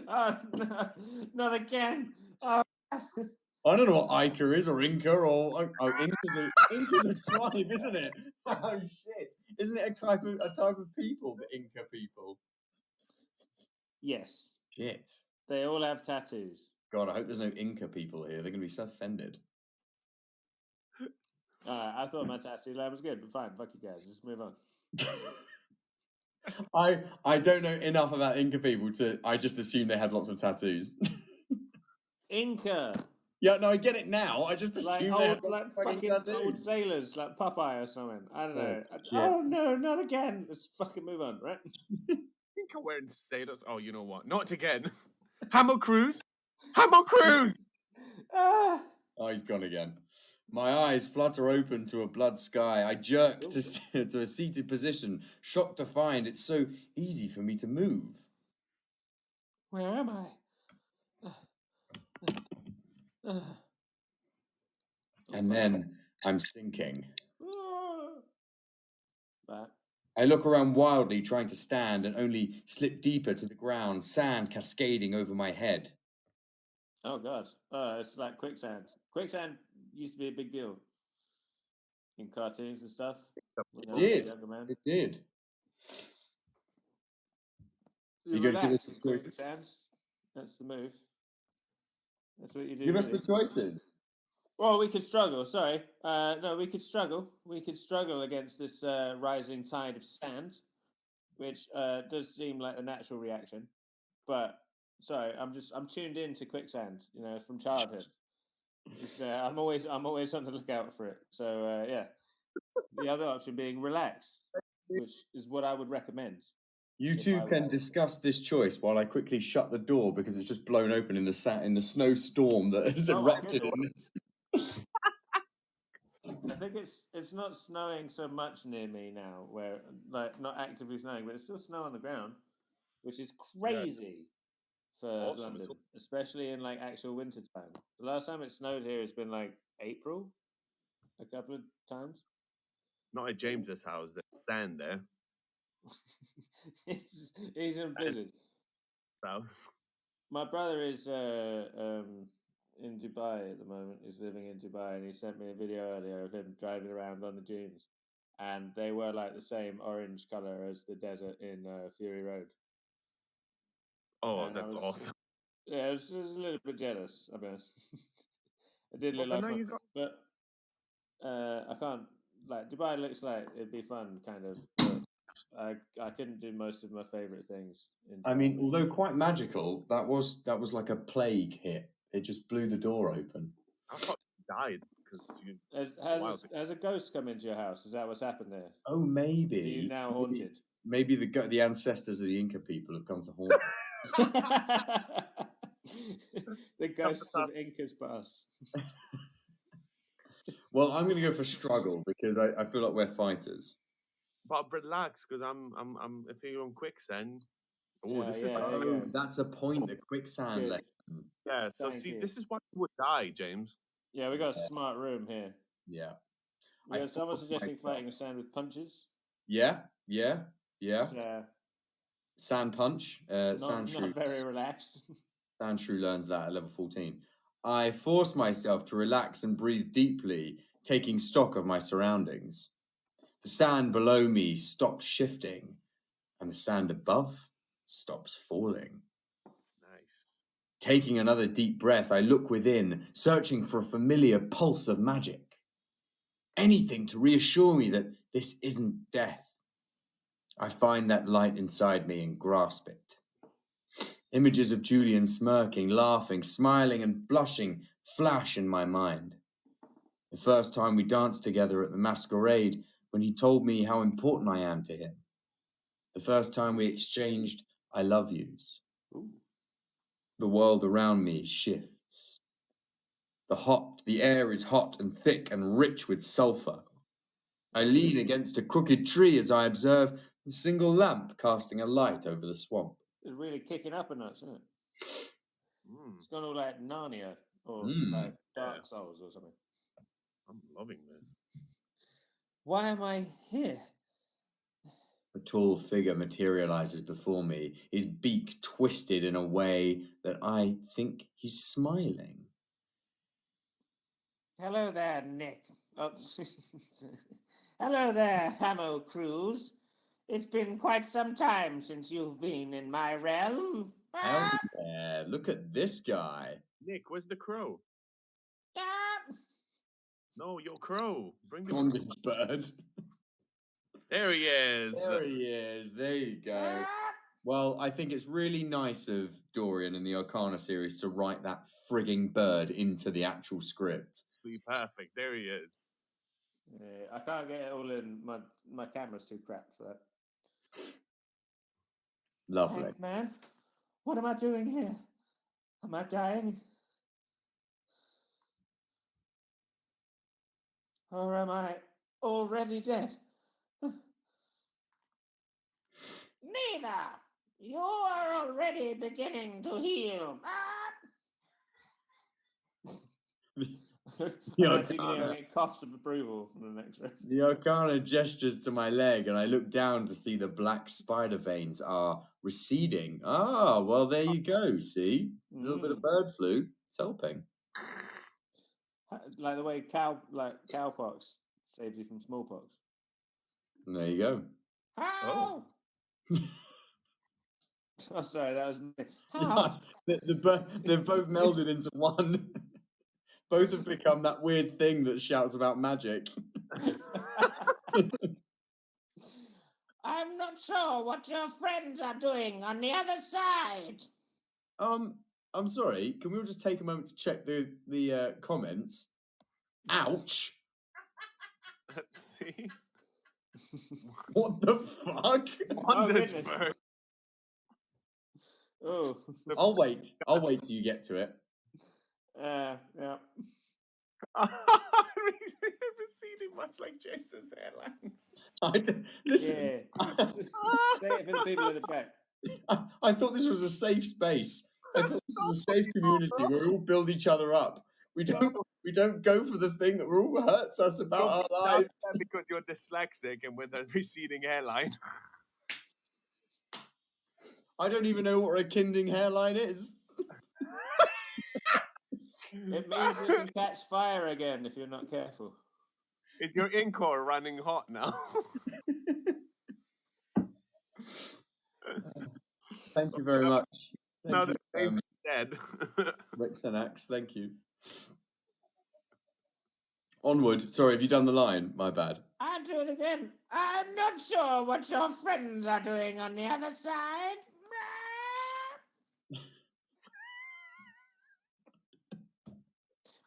Oh, no. Not again. Oh. I don't know what Ica is or Inca or Inca's a tribe, isn't it? Oh shit! Isn't it a type of people, the Inca people? Yes. Shit. They all have tattoos. God, I hope there's no Inca people here. They're gonna be so offended. I thought my tattoo line was good, but fine. Fuck you guys. Just move on. I don't know enough about Inca people I just assume they had lots of tattoos. Inca. Yeah, no, I get it now. I just assume they had fucking tattoos. old sailors, like Popeye or something. I don't know. Shit. Oh no, not again. Let's fucking move on, right? Inca wearing sailors. Oh, you know what? Not again. Hamo Cruz. Hamo Cruz. Oh, he's gone again. My eyes flutter open to a blood sky. I jerk to a seated position, shocked to find it's so easy for me to move. Where am I? And then I'm sinking. But I look around wildly, trying to stand, and only slip deeper to the ground, sand cascading over my head. Oh god. It's like quicksand. Quicksand used to be a big deal. in cartoons and stuff. It As a did. younger man. It did. You You're going to give us relax the in choices? quicksands. That's the move. That's what you do. Give us Really. the choices. Well, we could struggle. Sorry, no, we could struggle. We could struggle against this rising tide of sand, which does seem like the natural reaction. But sorry, I'm tuned in to quicksand. You know, from childhood. I'm always on the lookout for it. So yeah, the other option being relax, which is what I would recommend. You if two I can was- discuss this choice while I quickly shut the door because it's just blown open in the snowstorm that has Oh my erupted in this. I think it's not snowing so much near me now, where like not actively snowing, but it's still snow on the ground, which is crazy for Awesome. It's London, especially in like actual winter time. The last time it snowed here has been like April, a couple of times. not at James's house. There's sand there. He's in a blizzard. House. My brother is in Dubai at the moment. He's living in Dubai, and he sent me a video earlier of him driving around on the dunes, and they were like the same orange color as the desert in Fury Road. Oh, And I that's was, awesome. yeah, I was a little bit jealous. I mean, it did look Well, like now fun, you got but I can't like Dubai looks like it'd be fun, kind of. But I couldn't do most of my favorite things in Dubai. I mean, although quite magical, that was like a plague hit. It just blew the door open. I thought you died because you. Has a ghost come into your house? Is that what's happened there? Oh, maybe. Are you now haunted? Maybe the ancestors of the Inca people have come to haunt The ghosts of Inca's past. Well, I'm going to go for struggle because I feel like we're fighters. But relax, because I'm if you're on quicksand. Oh, Yeah, this yeah, is there you go. That's a point. The quicksand Good. lesson. yeah. So Thank see, you. this is why you would die, James. Yeah, we got a smart room here. Yeah. We got someone forced suggesting myself. fighting a sand with punches. Yeah. It's, Sand punch. not very relaxed. Sandshrew learns that at level 14. I force myself to relax and breathe deeply, taking stock of my surroundings. The sand below me stops shifting, and the sand above stops falling. Nice. Taking another deep breath, I look within, searching for a familiar pulse of magic. Anything to reassure me that this isn't death. I find that light inside me and grasp it. Images of Julian smirking, laughing, smiling, and blushing flash in my mind. The first time we danced together at the masquerade, when he told me how important I am to him. The first time we exchanged I love yous. Ooh. The world around me shifts. The air is hot and thick and rich with sulphur. I lean against a crooked tree as I observe a single lamp casting a light over the swamp. It's really kicking up a notch, isn't it? It's gone all like Narnia or like Dark Souls or something. I'm loving this. Why am I here? A tall figure materializes before me, his beak twisted in a way that I think he's smiling. Hello there, Nick. Oh, hello there, Hamo Cruz. It's been quite some time since you've been in my realm. Hell yeah, look at this guy. Nick, where's the crow? Ah! No, your crow. Bring the Bondage bird. There he is. There he is. There you go. Well, I think it's really nice of Dorian in the Arcana series to write that frigging bird into the actual script. Perfect. There he is. I can't get it all in. My camera's too crap for that. Lovely. Heck, man, what am I doing here? Am I dying? Or am I already dead? Neither. You are already beginning to heal. I don't think you're getting coughs of approval from the next round. The Arcana gestures to my leg, and I look down to see the black spider veins are receding. Ah, well, there you go. See? A little bit of bird flu. It's helping. Like the way cowpox Saves you from smallpox. And there you go. How? Oh, sorry, that was me. How? They've both melded into one. Both have become that weird thing that shouts about magic. I'm not sure what your friends are doing on the other side. I'm sorry. Can we all just take a moment to check the comments? Ouch! Let's see. What the fuck? Wonders goodness. bird. Oh. I'll wait till you get to it. Yeah. Receding much like James's hairline. Listen. Yeah. Say it for the people in the back. I thought this was a safe space. I thought this was a safe community where we all build each other up. We don't go for the thing that all hurts us about our lives. Because you're dyslexic and with a receding hairline. I don't even know what a kindling hairline is. It means you can catch fire again if you're not careful. Is your incore running hot now? Thank you very much. Now that James is dead. Rexanax, thank you. Onward. Sorry, have you done the line? My bad. I'll do it again. I'm not sure what your friends are doing on the other side.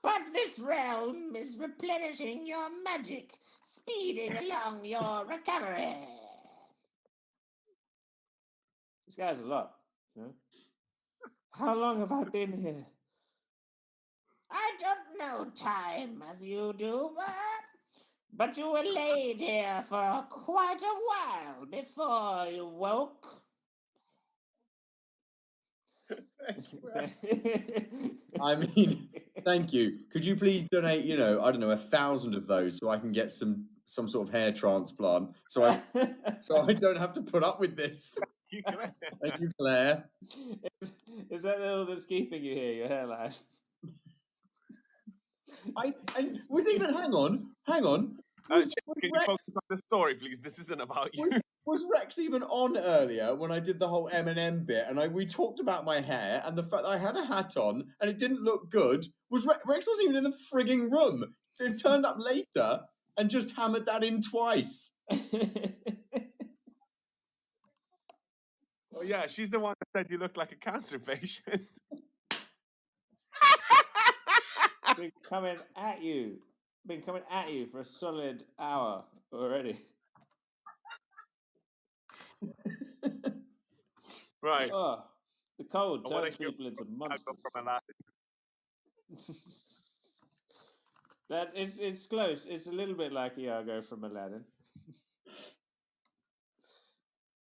But this realm is replenishing your magic, speeding along your recovery. This guy's a lot. Huh? How long have I been here? I don't know time as you do, but you were laid here for quite a while before you woke. I mean, thank you. Could you please donate, 1,000 of those so I can get some sort of hair transplant so I don't have to put up with this. Thank you, Claire. Is that all that's keeping you here, your hairline? Hang on. Can you focus on the story, please? This isn't about you. Was Rex even on earlier when I did the whole M&M bit and we talked about my hair and the fact that I had a hat on and it didn't look good? Rex wasn't even in the frigging room. They turned up later and just hammered that in twice. Oh yeah, she's the one that said you look like a cancer patient. Been coming at you for a solid hour already. Right. Oh, the cold turns people into monsters. It's close. It's a little bit like Iago from Aladdin.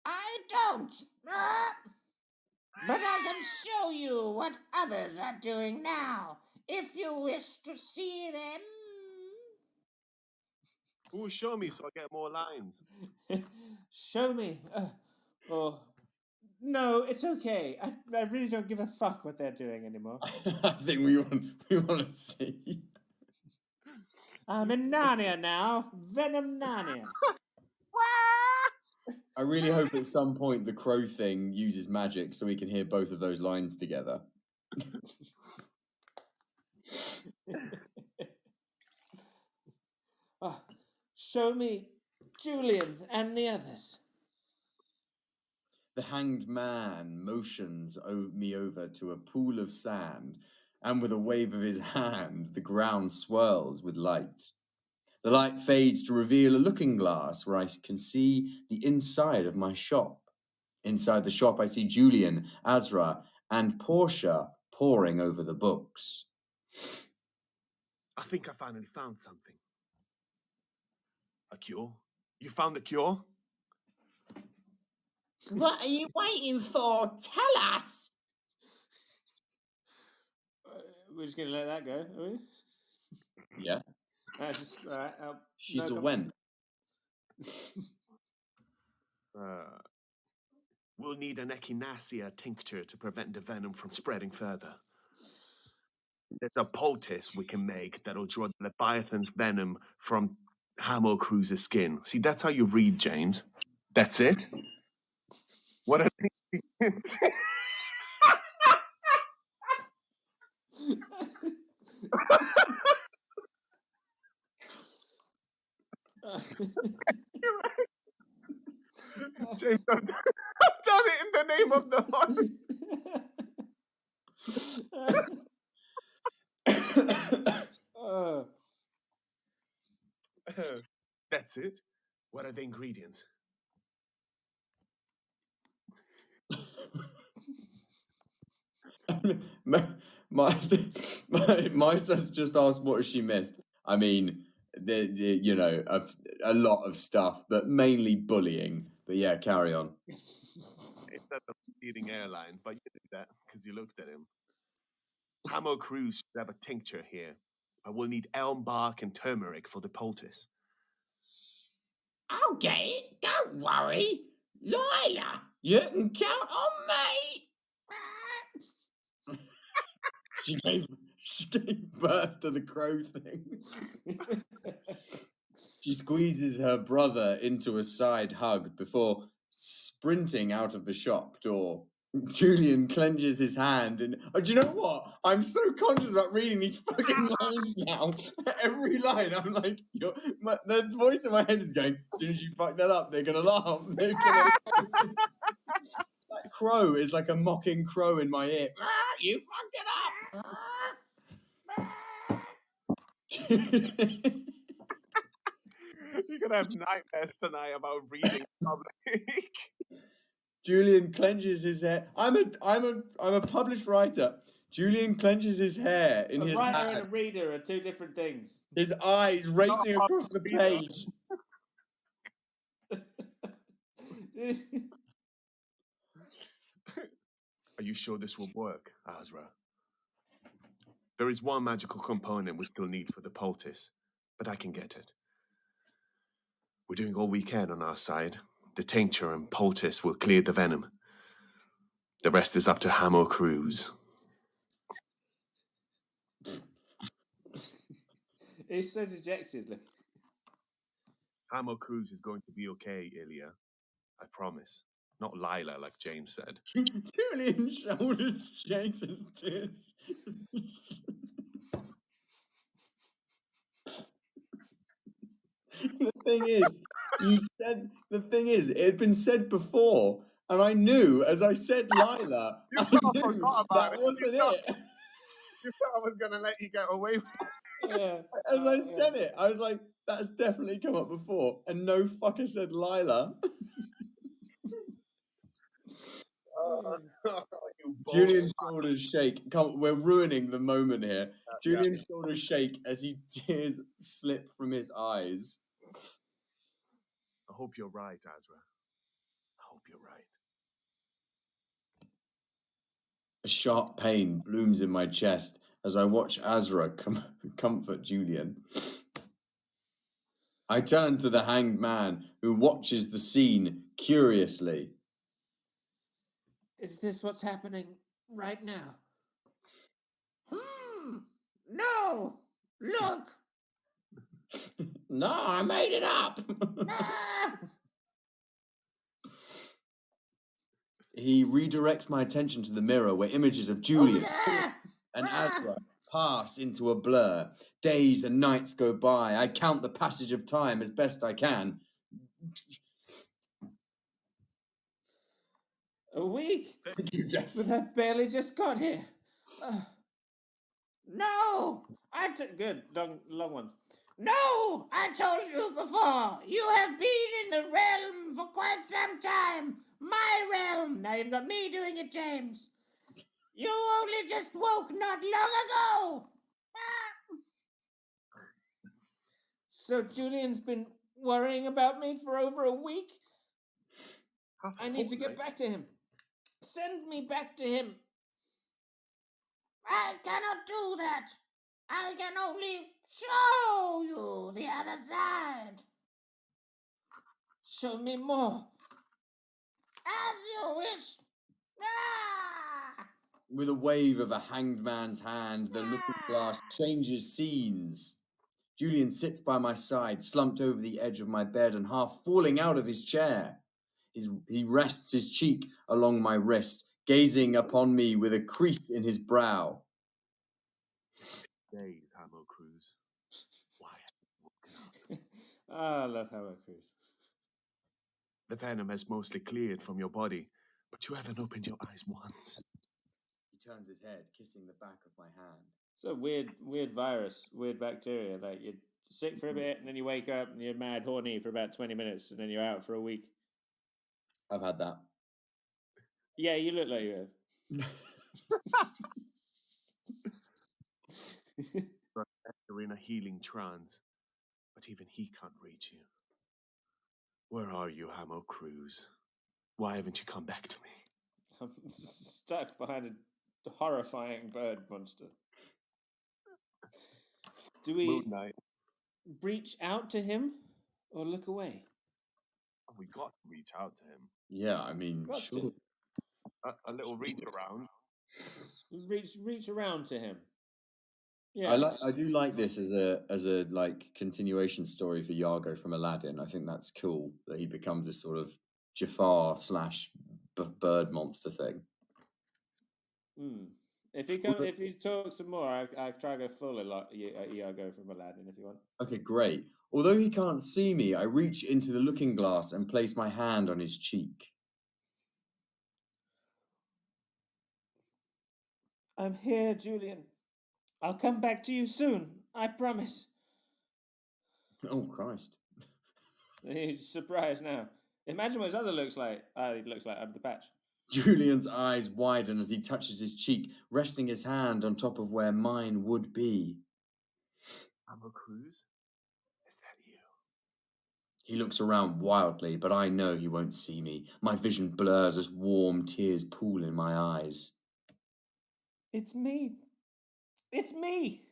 I don't. But I can show you what others are doing now, if you wish to see them. Ooh, show me so I get more lines. Show me. No, it's okay. I really don't give a fuck what they're doing anymore. I think we want to see. I'm in Narnia now. Venom Narnia. I really hope at some point the crow thing uses magic so we can hear both of those lines together. Show me Julian and the others. The hanged man motions me over to a pool of sand, and with a wave of his hand, the ground swirls with light. The light fades to reveal a looking glass where I can see the inside of my shop. Inside the shop, I see Julian, Azra, and Portia poring over the books. I think I finally found something. A cure? You found the cure? What are you waiting for? Tell us! We're just going to let that go, are we? Yeah. She's a went. We'll need an echinacea tincture to prevent the venom from spreading further. There's a poultice we can make that'll draw the Leviathan's venom from Hamo Cruise's skin. See, that's how you read, James. That's it. What are the ingredients? James, I've done it in the name of the Lord. That's it. What are the ingredients? my sis just asked what has she missed. I mean, a lot of stuff, but mainly bullying. But yeah, carry on. It's at the leading airline, but you did that because you looked at him. Hamo Cruise should have a tincture here. I will need elm bark and turmeric for the poultice. I'll get it. Don't worry, Lila. You can count on me. She gave birth to the crow thing. She squeezes her brother into a side hug before sprinting out of the shop door. Julian clenches his hand and... Oh, do you know what? I'm so conscious about reading these fucking lines now. Every line, I'm like... the voice in my head is going, as soon as you fuck that up, they're going to laugh. They're gonna laugh. That crow is like a mocking crow in my ear. You fucked it up! You're gonna have nightmares tonight about reading public. Julian clenches his hair. I'm a published writer. Julian clenches his hair in his writer hat. and a reader are two different things. His eyes racing across the page. Are you sure this will work, Azra? There is one magical component we still need for the poultice, but I can get it. We're doing all we can on our side. The tincture and poultice will clear the venom. The rest is up to Hamo Cruise. He's so dejected. Look. Hamo Cruise is going to be okay, Ilya. I promise. Not Lila, like James said. Julian shoulders Jason's tears. The thing is, it had been said before, and I knew as I said Lila, I knew that wasn't it. You thought I was gonna let you get away with it. Yeah. As I said it, I was like, that's definitely come up before, and no fucker said Lila. Julian's shoulders shake. We're ruining the moment here. Julian's shoulders shake as he tears slip from his eyes. I hope you're right, Azra. I hope you're right. A sharp pain blooms in my chest as I watch Azra comfort Julian. I turn to the hanged man who watches the scene curiously. Is this what's happening right now? No! Look! No, I made it up! He redirects my attention to the mirror where images of Julian and Azra pass into a blur. Days and nights go by. I count the passage of time as best I can. A week? You just... But I've barely just got here. No! Good, long ones. No! I told you before. You have been in the realm for quite some time. My realm. Now you've got me doing it, James. You only just woke not long ago. So Julian's been worrying about me for over a week? I need to get back to him. Send me back to him. I cannot do that. I can only show you the other side. Show me more. As you wish. With a wave of a hanged man's hand, the looking glass changes scenes. Julian sits by my side, slumped over the edge of my bed and half falling out of his chair. He rests his cheek along my wrist, gazing upon me with a crease in his brow. Days, Hamo Cruz. Why have you woken up? I love Hamo Cruz. The venom has mostly cleared from your body, but you haven't opened your eyes once. He turns his head, kissing the back of my hand. It's a weird virus, weird bacteria. Like you're sick for a bit, and then you wake up and you're mad horny for about 20 minutes, and then you're out for a week. I've had that. Yeah, you look like you have. You're in a healing trance, but even he can't reach you. Where are you, Hamo Cruz? Why haven't you come back to me? I'm stuck behind a horrifying bird monster. Do we Moon Knight. reach out to him or look away? We got to reach out to him. Yeah, I mean, Got sure. to. A little reach around. Reach around to him. Yeah. I do like this as a like continuation story for Iago from Aladdin. I think that's cool that he becomes this sort of Jafar / bird monster thing. If he talks some more, I try to go full Iago from Aladdin if you want. Okay, great. Although he can't see me, I reach into the looking glass and place my hand on his cheek. I'm here, Julian. I'll come back to you soon. I promise. Oh, Christ. He's surprised now. Imagine what his other looks like. He looks like under the patch. Julian's eyes widen as he touches his cheek, resting his hand on top of where mine would be. Hamo Cruz? Is that you? He looks around wildly, but I know he won't see me. My vision blurs as warm tears pool in my eyes. It's me. It's me.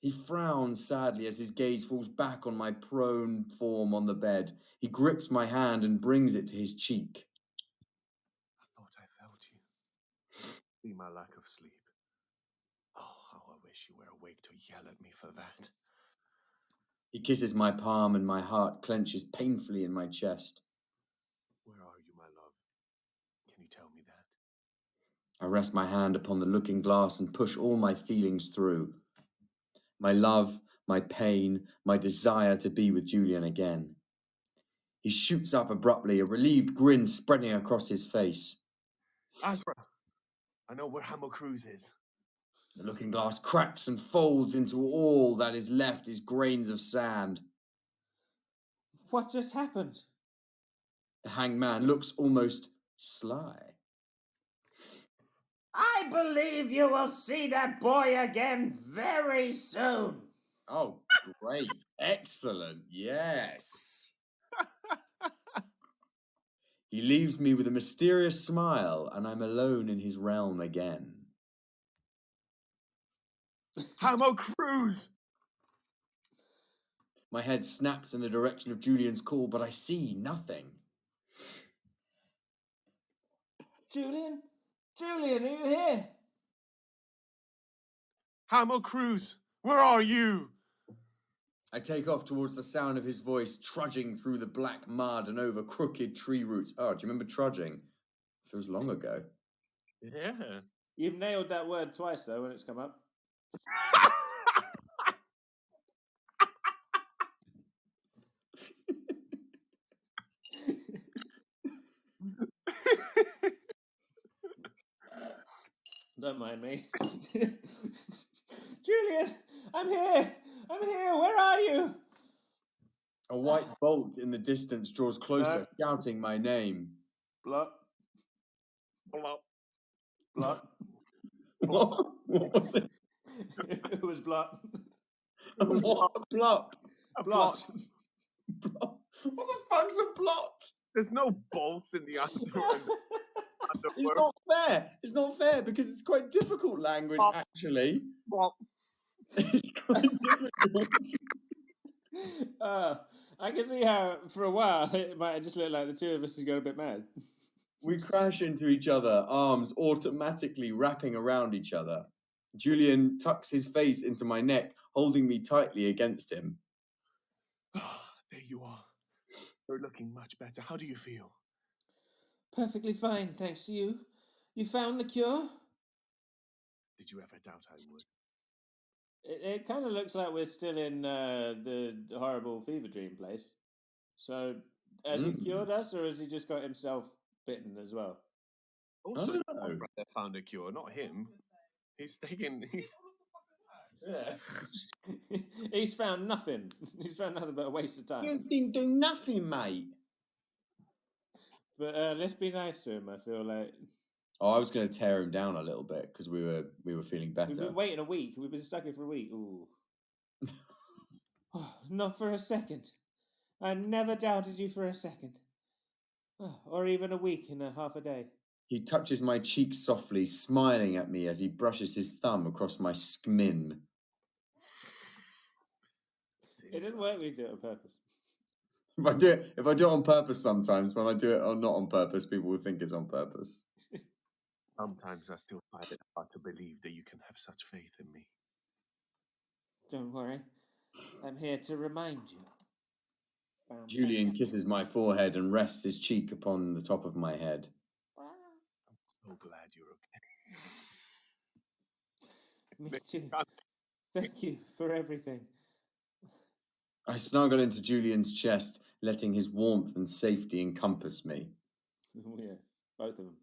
He frowns sadly as his gaze falls back on my prone form on the bed. He grips my hand and brings it to his cheek. I thought I felt you. See my lack of sleep. Oh, how I wish you were awake to yell at me for that. He kisses my palm and my heart clenches painfully in my chest. Where are you, my love? Can you tell me that? I rest my hand upon the looking glass and push all my feelings through. My love, my pain, my desire to be with Julian again. He shoots up abruptly, a relieved grin spreading across his face. Azra, I know where Hamo Cruz is. The looking glass cracks and folds into all that is left is grains of sand. What just happened? The hanged man looks almost sly. I believe you will see that boy again very soon. Oh, great. Excellent. Yes. He leaves me with a mysterious smile, and I'm alone in his realm again. Hamo Cruz! My head snaps in the direction of Julian's call, but I see nothing. Julian? Julian, are you here? Hamo Cruz, where are you? I take off towards the sound of his voice, trudging through the black mud and over crooked tree roots. Oh, do you remember trudging? Feels long ago. Yeah. You've nailed that word twice, though, when it's come up. Don't mind me. Julian, I'm here. I'm here. Where are you? A white bolt in the distance draws closer, shouting my name. Blot. Blop. Blot. What was it? It was blot. What? A blot. Blot. Blot. What the fuck's a blot? There's no bolts in the underwear. It's not fair. It's not fair because it's quite difficult language, actually. Blop. It's quite difficult. I can see how, for a while, it might have just looked like the two of us had gone a bit mad. We crash into each other, arms automatically wrapping around each other. Julian tucks his face into my neck, holding me tightly against him. There you are. You're looking much better. How do you feel? Perfectly fine, thanks to you. You found the cure? Did you ever doubt I would? It kind of looks like we're still in the horrible fever dream place. So, has he cured us, or has he just got himself bitten as well? Also, don't your know. brother found a cure, not him. He's taken. Yeah. He's found nothing. He's found nothing but a waste of time. You didn't do nothing, mate. But let's be nice to him. I feel like Oh, I was going to tear him down a little bit because we were feeling better. we've been waiting a week. We've been stuck here for a week. Ooh. Oh, not for a second. I never doubted you for a second. Oh, or even a week and a half a day. He touches my cheek softly, smiling at me as he brushes his thumb across my skmin. It doesn't work when you do it on purpose. If I do it on purpose sometimes, when I do it or not on purpose, people will think it's on purpose. Sometimes I still find it hard to believe that you can have such faith in me. Don't worry. I'm here to remind you. Julian kisses my forehead and rests his cheek upon the top of my head. I'm so glad you're okay. Me too. Thank you for everything. I snuggle into Julian's chest, letting his warmth and safety encompass me. Yeah, both of them.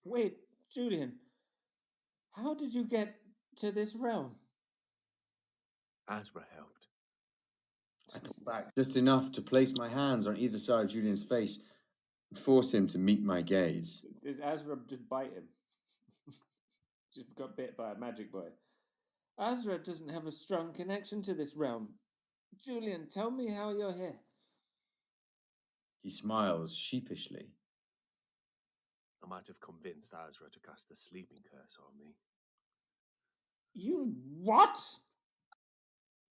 Wait, Julian, how did you get to this realm? Azra helped. I pull back just enough to place my hands on either side of Julian's face and force him to meet my gaze. Did Azra just bite him? Just got bit by a magic boy. Azra doesn't have a strong connection to this realm. Julian, tell me how you're here. He smiles sheepishly. I might have convinced Azra to cast a sleeping curse on me. You what?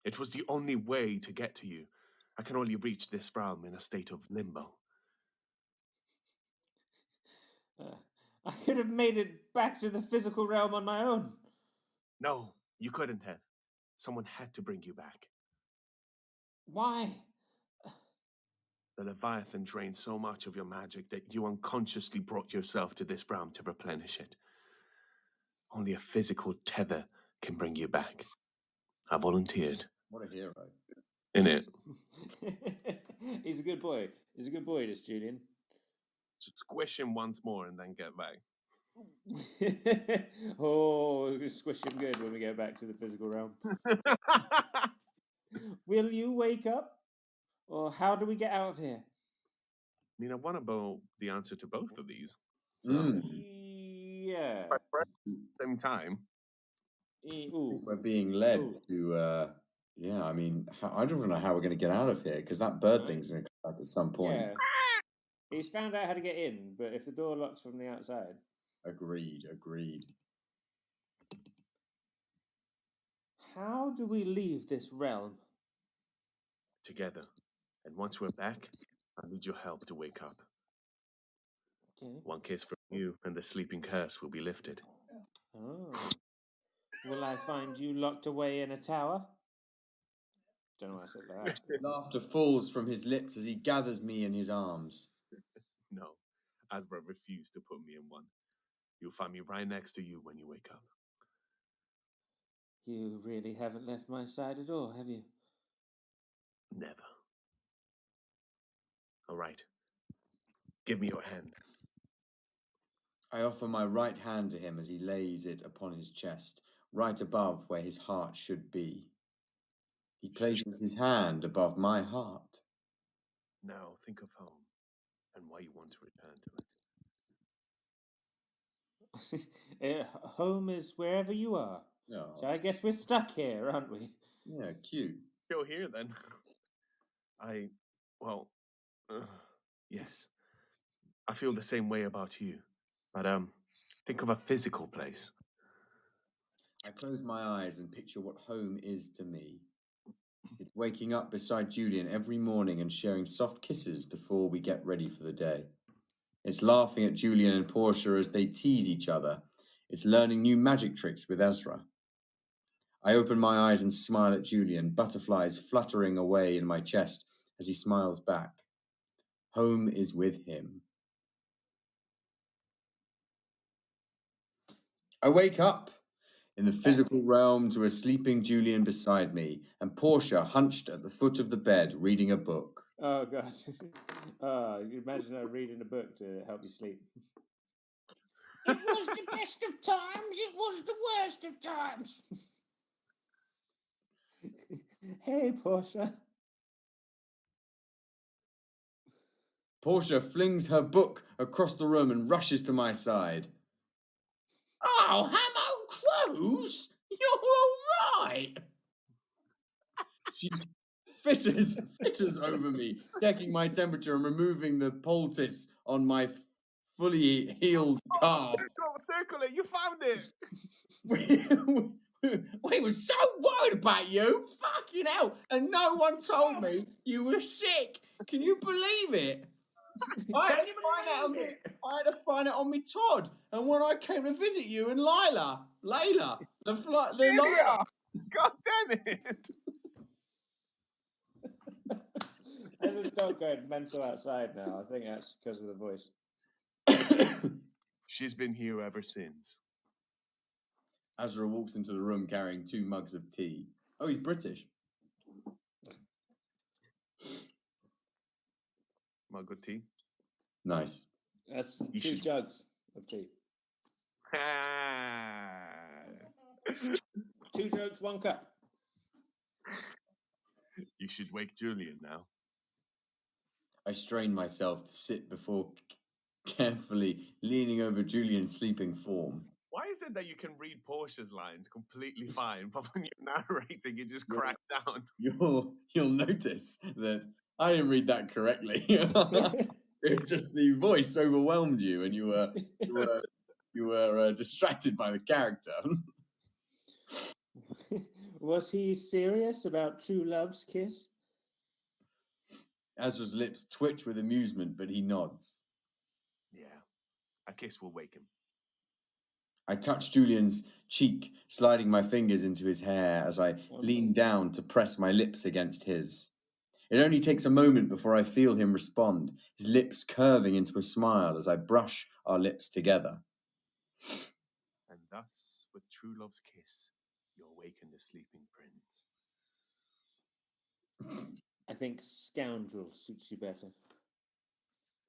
It was the only way to get to you. I can only reach this realm in a state of limbo. I could have made it back to the physical realm on my own. No, you couldn't have. Someone had to bring you back. Why? The Leviathan drained so much of your magic that you unconsciously brought yourself to this realm to replenish it. Only a physical tether can bring you back. I volunteered. What a hero. In it. He's a good boy. He's a good boy, this Julian. Just squish him once more and then get back. Oh, we'll squish him good when we get back to the physical realm. Will you wake up? Or how do we get out of here? I mean, I want to know the answer to both of these. Yeah. At the same time. We're being led to, yeah, I mean, I don't know how we're going to get out of here because that bird thing's going to come back at some point. Yeah. He's found out how to get in, but if the door locks from the outside. Agreed. How do we leave this realm? Together. And once we're back, I need your help to wake up. Okay. One kiss from you and the sleeping curse will be lifted. Oh. Will I find you locked away in a tower? Don't know why I said that. Laughter falls from his lips as he gathers me in his arms. No, Asbra refused to put me in one. You'll find me right next to you when you wake up. You really haven't left my side at all, have you? Never. All right. Give me your hand. I offer my right hand to him as he lays it upon his chest, right above where his heart should be. He places his hand above my heart. Now think of home and why you want to return to it. Home is wherever you are. Oh. So I guess we're stuck here, aren't we? Yeah, cute. Still here then. Yes. I feel the same way about you. But think of a physical place. I close my eyes and picture what home is to me. It's waking up beside Julian every morning and sharing soft kisses before we get ready for the day. It's laughing at Julian and Portia as they tease each other. It's learning new magic tricks with Ezra. I open my eyes and smile at Julian, butterflies fluttering away in my chest as he smiles back. Home is with him. I wake up in the physical realm to a sleeping Julian beside me, and Portia hunched at the foot of the bed reading a book. Oh, God. You imagine her reading a book to help you sleep. It was the best of times, it was the worst of times. Hey, Portia. Portia flings her book across the room and rushes to my side. Oh, Hamo Cruz, you're all right. She fitters over me, checking my temperature and removing the poultice on my fully healed calf. Circle it, you found it. We were so worried about you, fucking hell, and no one told me you were sick. Can you believe it? I had to find it on me Todd, and when I came to visit you and Layla, the Layla. God damn it! There's a dog going mental outside now. I think that's because of the voice. She's been here ever since. Azra walks into the room carrying 2 mugs of tea. Oh, he's British. Mug of tea. Nice. That's You 2 should- jugs of tea. 2 jugs, 1 cup. You should wake Julian now. I strain myself to sit before carefully leaning over Julian's sleeping form. Why is it that you can read Portia's lines completely fine, but when you're narrating, you just crack down? You'll notice that I didn't read that correctly. It just the voice overwhelmed you, and you were distracted by the character. Was he serious about true love's kiss? Azra's lips twitch with amusement, but he nods. Yeah, a kiss will wake him. I touch Julian's cheek, sliding my fingers into his hair as I lean down to press my lips against his. It only takes a moment before I feel him respond, his lips curving into a smile as I brush our lips together. And thus, with true love's kiss, you awaken the sleeping prince. I think scoundrel suits you better.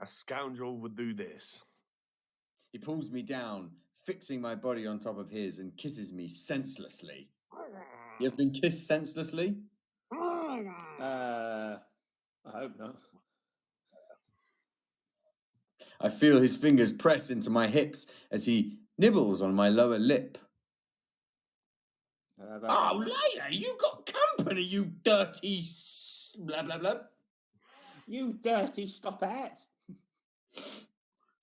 A scoundrel would do this. He pulls me down, fixing my body on top of his, and kisses me senselessly. You ever been kissed senselessly? I hope not. I feel his fingers press into my hips as he nibbles on my lower lip. Oh, Layla, you got company, you dirty blah, blah, blah. You dirty stop-at.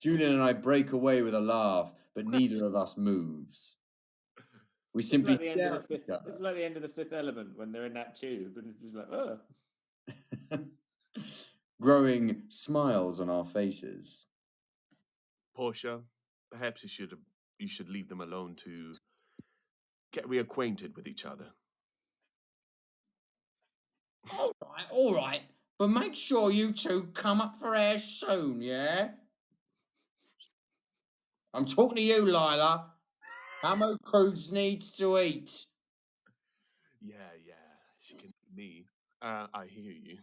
Julian and I break away with a laugh, but neither of us moves. We simply It's like stare at each other. It's like the end of The Fifth Element when they're in that tube, and it's just like, oh. Growing smiles on our faces. Portia, perhaps you should leave them alone to get reacquainted with each other. All right, but make sure you two come up for air soon, yeah? I'm talking to you, Lila. Hamo Cruz needs to eat. Yeah, she can eat me. I hear you.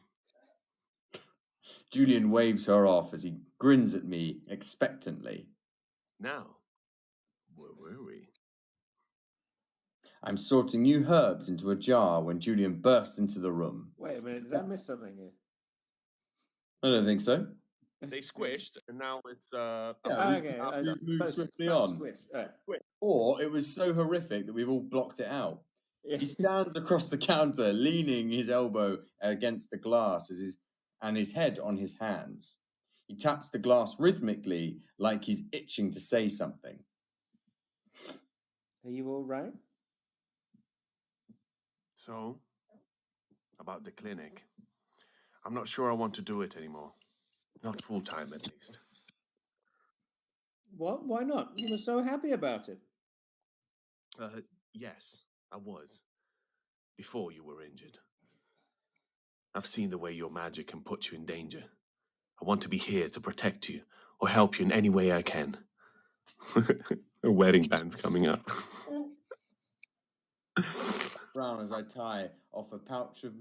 Julian waves her off as he grins at me expectantly. Now, where were we? I'm sorting new herbs into a jar when Julian bursts into the room. Wait a minute, did I miss something here? I don't think so. They squished, and now it's We've moved swiftly on. Or it was so horrific that we've all blocked it out. Yeah. He stands across the counter, leaning his elbow against the glass and his head on his hands. He taps the glass rhythmically, like he's itching to say something. Are you all right? So, about the clinic. I'm not sure I want to do it anymore. Not full time, at least. What? Why not? You were so happy about it. Yes, I was. before you were injured. I've seen the way your magic can put you in danger. I want to be here to protect you or help you in any way I can. A wedding band's coming up. Frown as I tie off a pouch of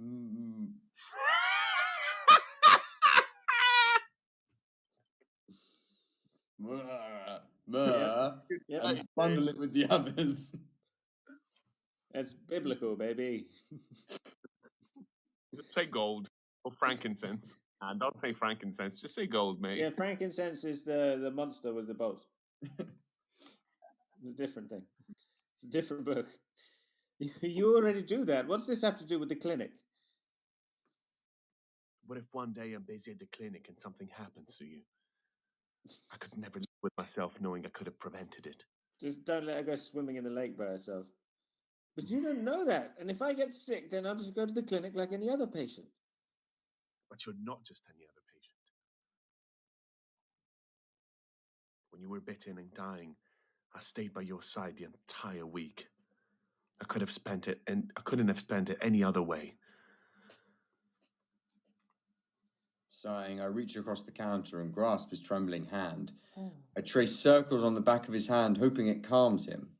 Yep. and bundle it with the others. It's biblical, baby. Just say gold or frankincense. And don't say frankincense, just say gold, mate. Yeah, frankincense is the monster with the bolts. It's a different thing. It's a different book. You already do that. What's this have to do with the clinic? What if one day I'm busy at the clinic and something happens to you? I could never live with myself knowing I could have prevented it. Just don't let her go swimming in the lake by herself. But you don't know that. And if I get sick, then I'll just go to the clinic like any other patient. But you're not just any other patient. When you were bitten and dying, I stayed by your side the entire week. I couldn't have spent it any other way. Sighing, I reach across the counter and grasp his trembling hand. I trace circles on the back of his hand, hoping it calms him.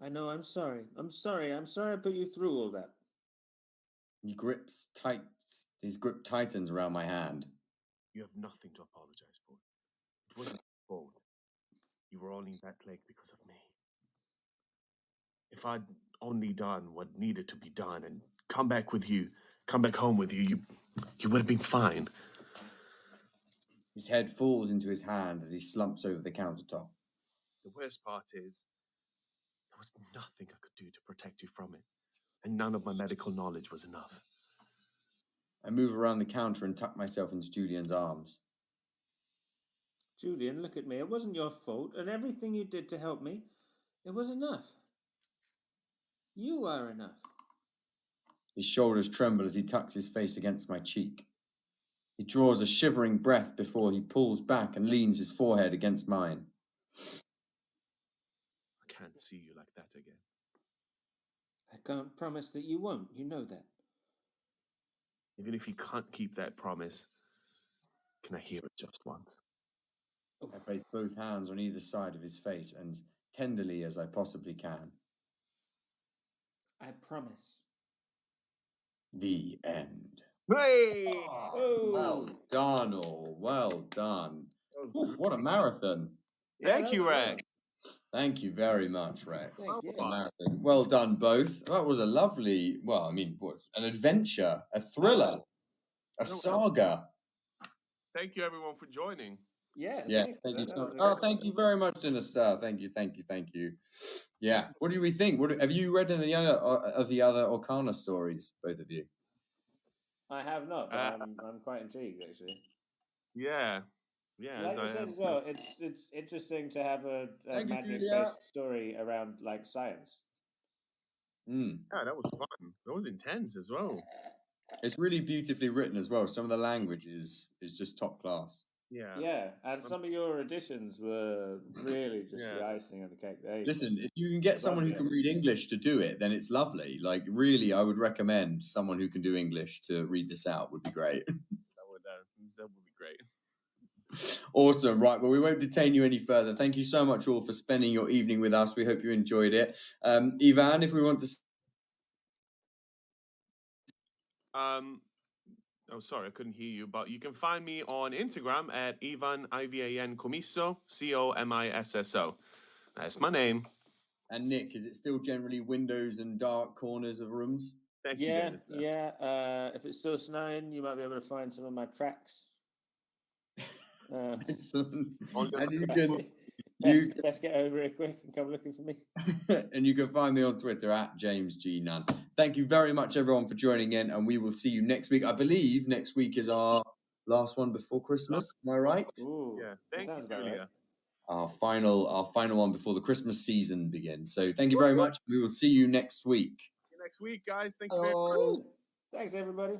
I know, I'm sorry. I'm sorry I put you through all that. He grips tight. His grip tightens around my hand. You have nothing to apologize for. It wasn't your fault. You were only in that lake because of me. If I'd only done what needed to be done and come back home with you, you would have been fine. His head falls into his hand as he slumps over the countertop. The worst part is, there was nothing I could do to protect you from it, and none of my medical knowledge was enough. I move around the counter and tuck myself into Julian's arms. Julian, look at me. It wasn't your fault, and everything you did to help me, it was enough. You are enough. His shoulders tremble as he tucks his face against my cheek. He draws a shivering breath before he pulls back and leans his forehead against mine. I can't see you like that again. I can't promise that you won't. You know that. Even if you can't keep that promise, can I hear it just once? I place both hands on either side of his face and tenderly as I possibly can. I promise. The end. Hey! Oh, Well done, all. Well done. Ooh, what a marathon. Thank you, Rex. Thank you very much, Rex. Thank you. Marathon. Well done, both. That was a lovely, an adventure, a thriller, a saga. Thank you, everyone, for joining. Yeah, Thank you so much. Thank you very much, Dinner Star. Thank you. Yeah. What do we think? Have you read any other of the other Arcana stories, both of you? I have not, but I'm quite intrigued actually. Yeah. Like I said as well, it's interesting to have a magic-based story around like science. Mm. Yeah, that was fun. That was intense as well. It's really beautifully written as well. Some of the language is just top class. Yeah, and some of your additions were really just the icing on the cake. Listen, if you can get someone who can read English to do it, then it's lovely. Like, really, I would recommend someone who can do English to read this out. Would be great. That would be great. Awesome. Right. Well, we won't detain you any further. Thank you so much all for spending your evening with us. We hope you enjoyed it. Ivan, if we want to... Oh, sorry, I couldn't hear you, but you can find me on Instagram at Ivan Ivan Comisso, Comisso. That's my name. And Nick, is it still generally windows and dark corners of rooms? Thank you, Dennis. Yeah. If it's still snowing, you might be able to find some of my tracks. Excellent. And Best get over it quick and come looking for me. And you can find me on Twitter at James G. Nunn. Thank you very much, everyone, for joining in, and we will see you next week. I believe next week is our last one before Christmas. Am I right? Ooh, yeah. Thank you, Julia. Right. Our final one before the Christmas season begins. So thank you very much. We will see you next week. See you next week, guys. Thank you very much. Thanks, everybody.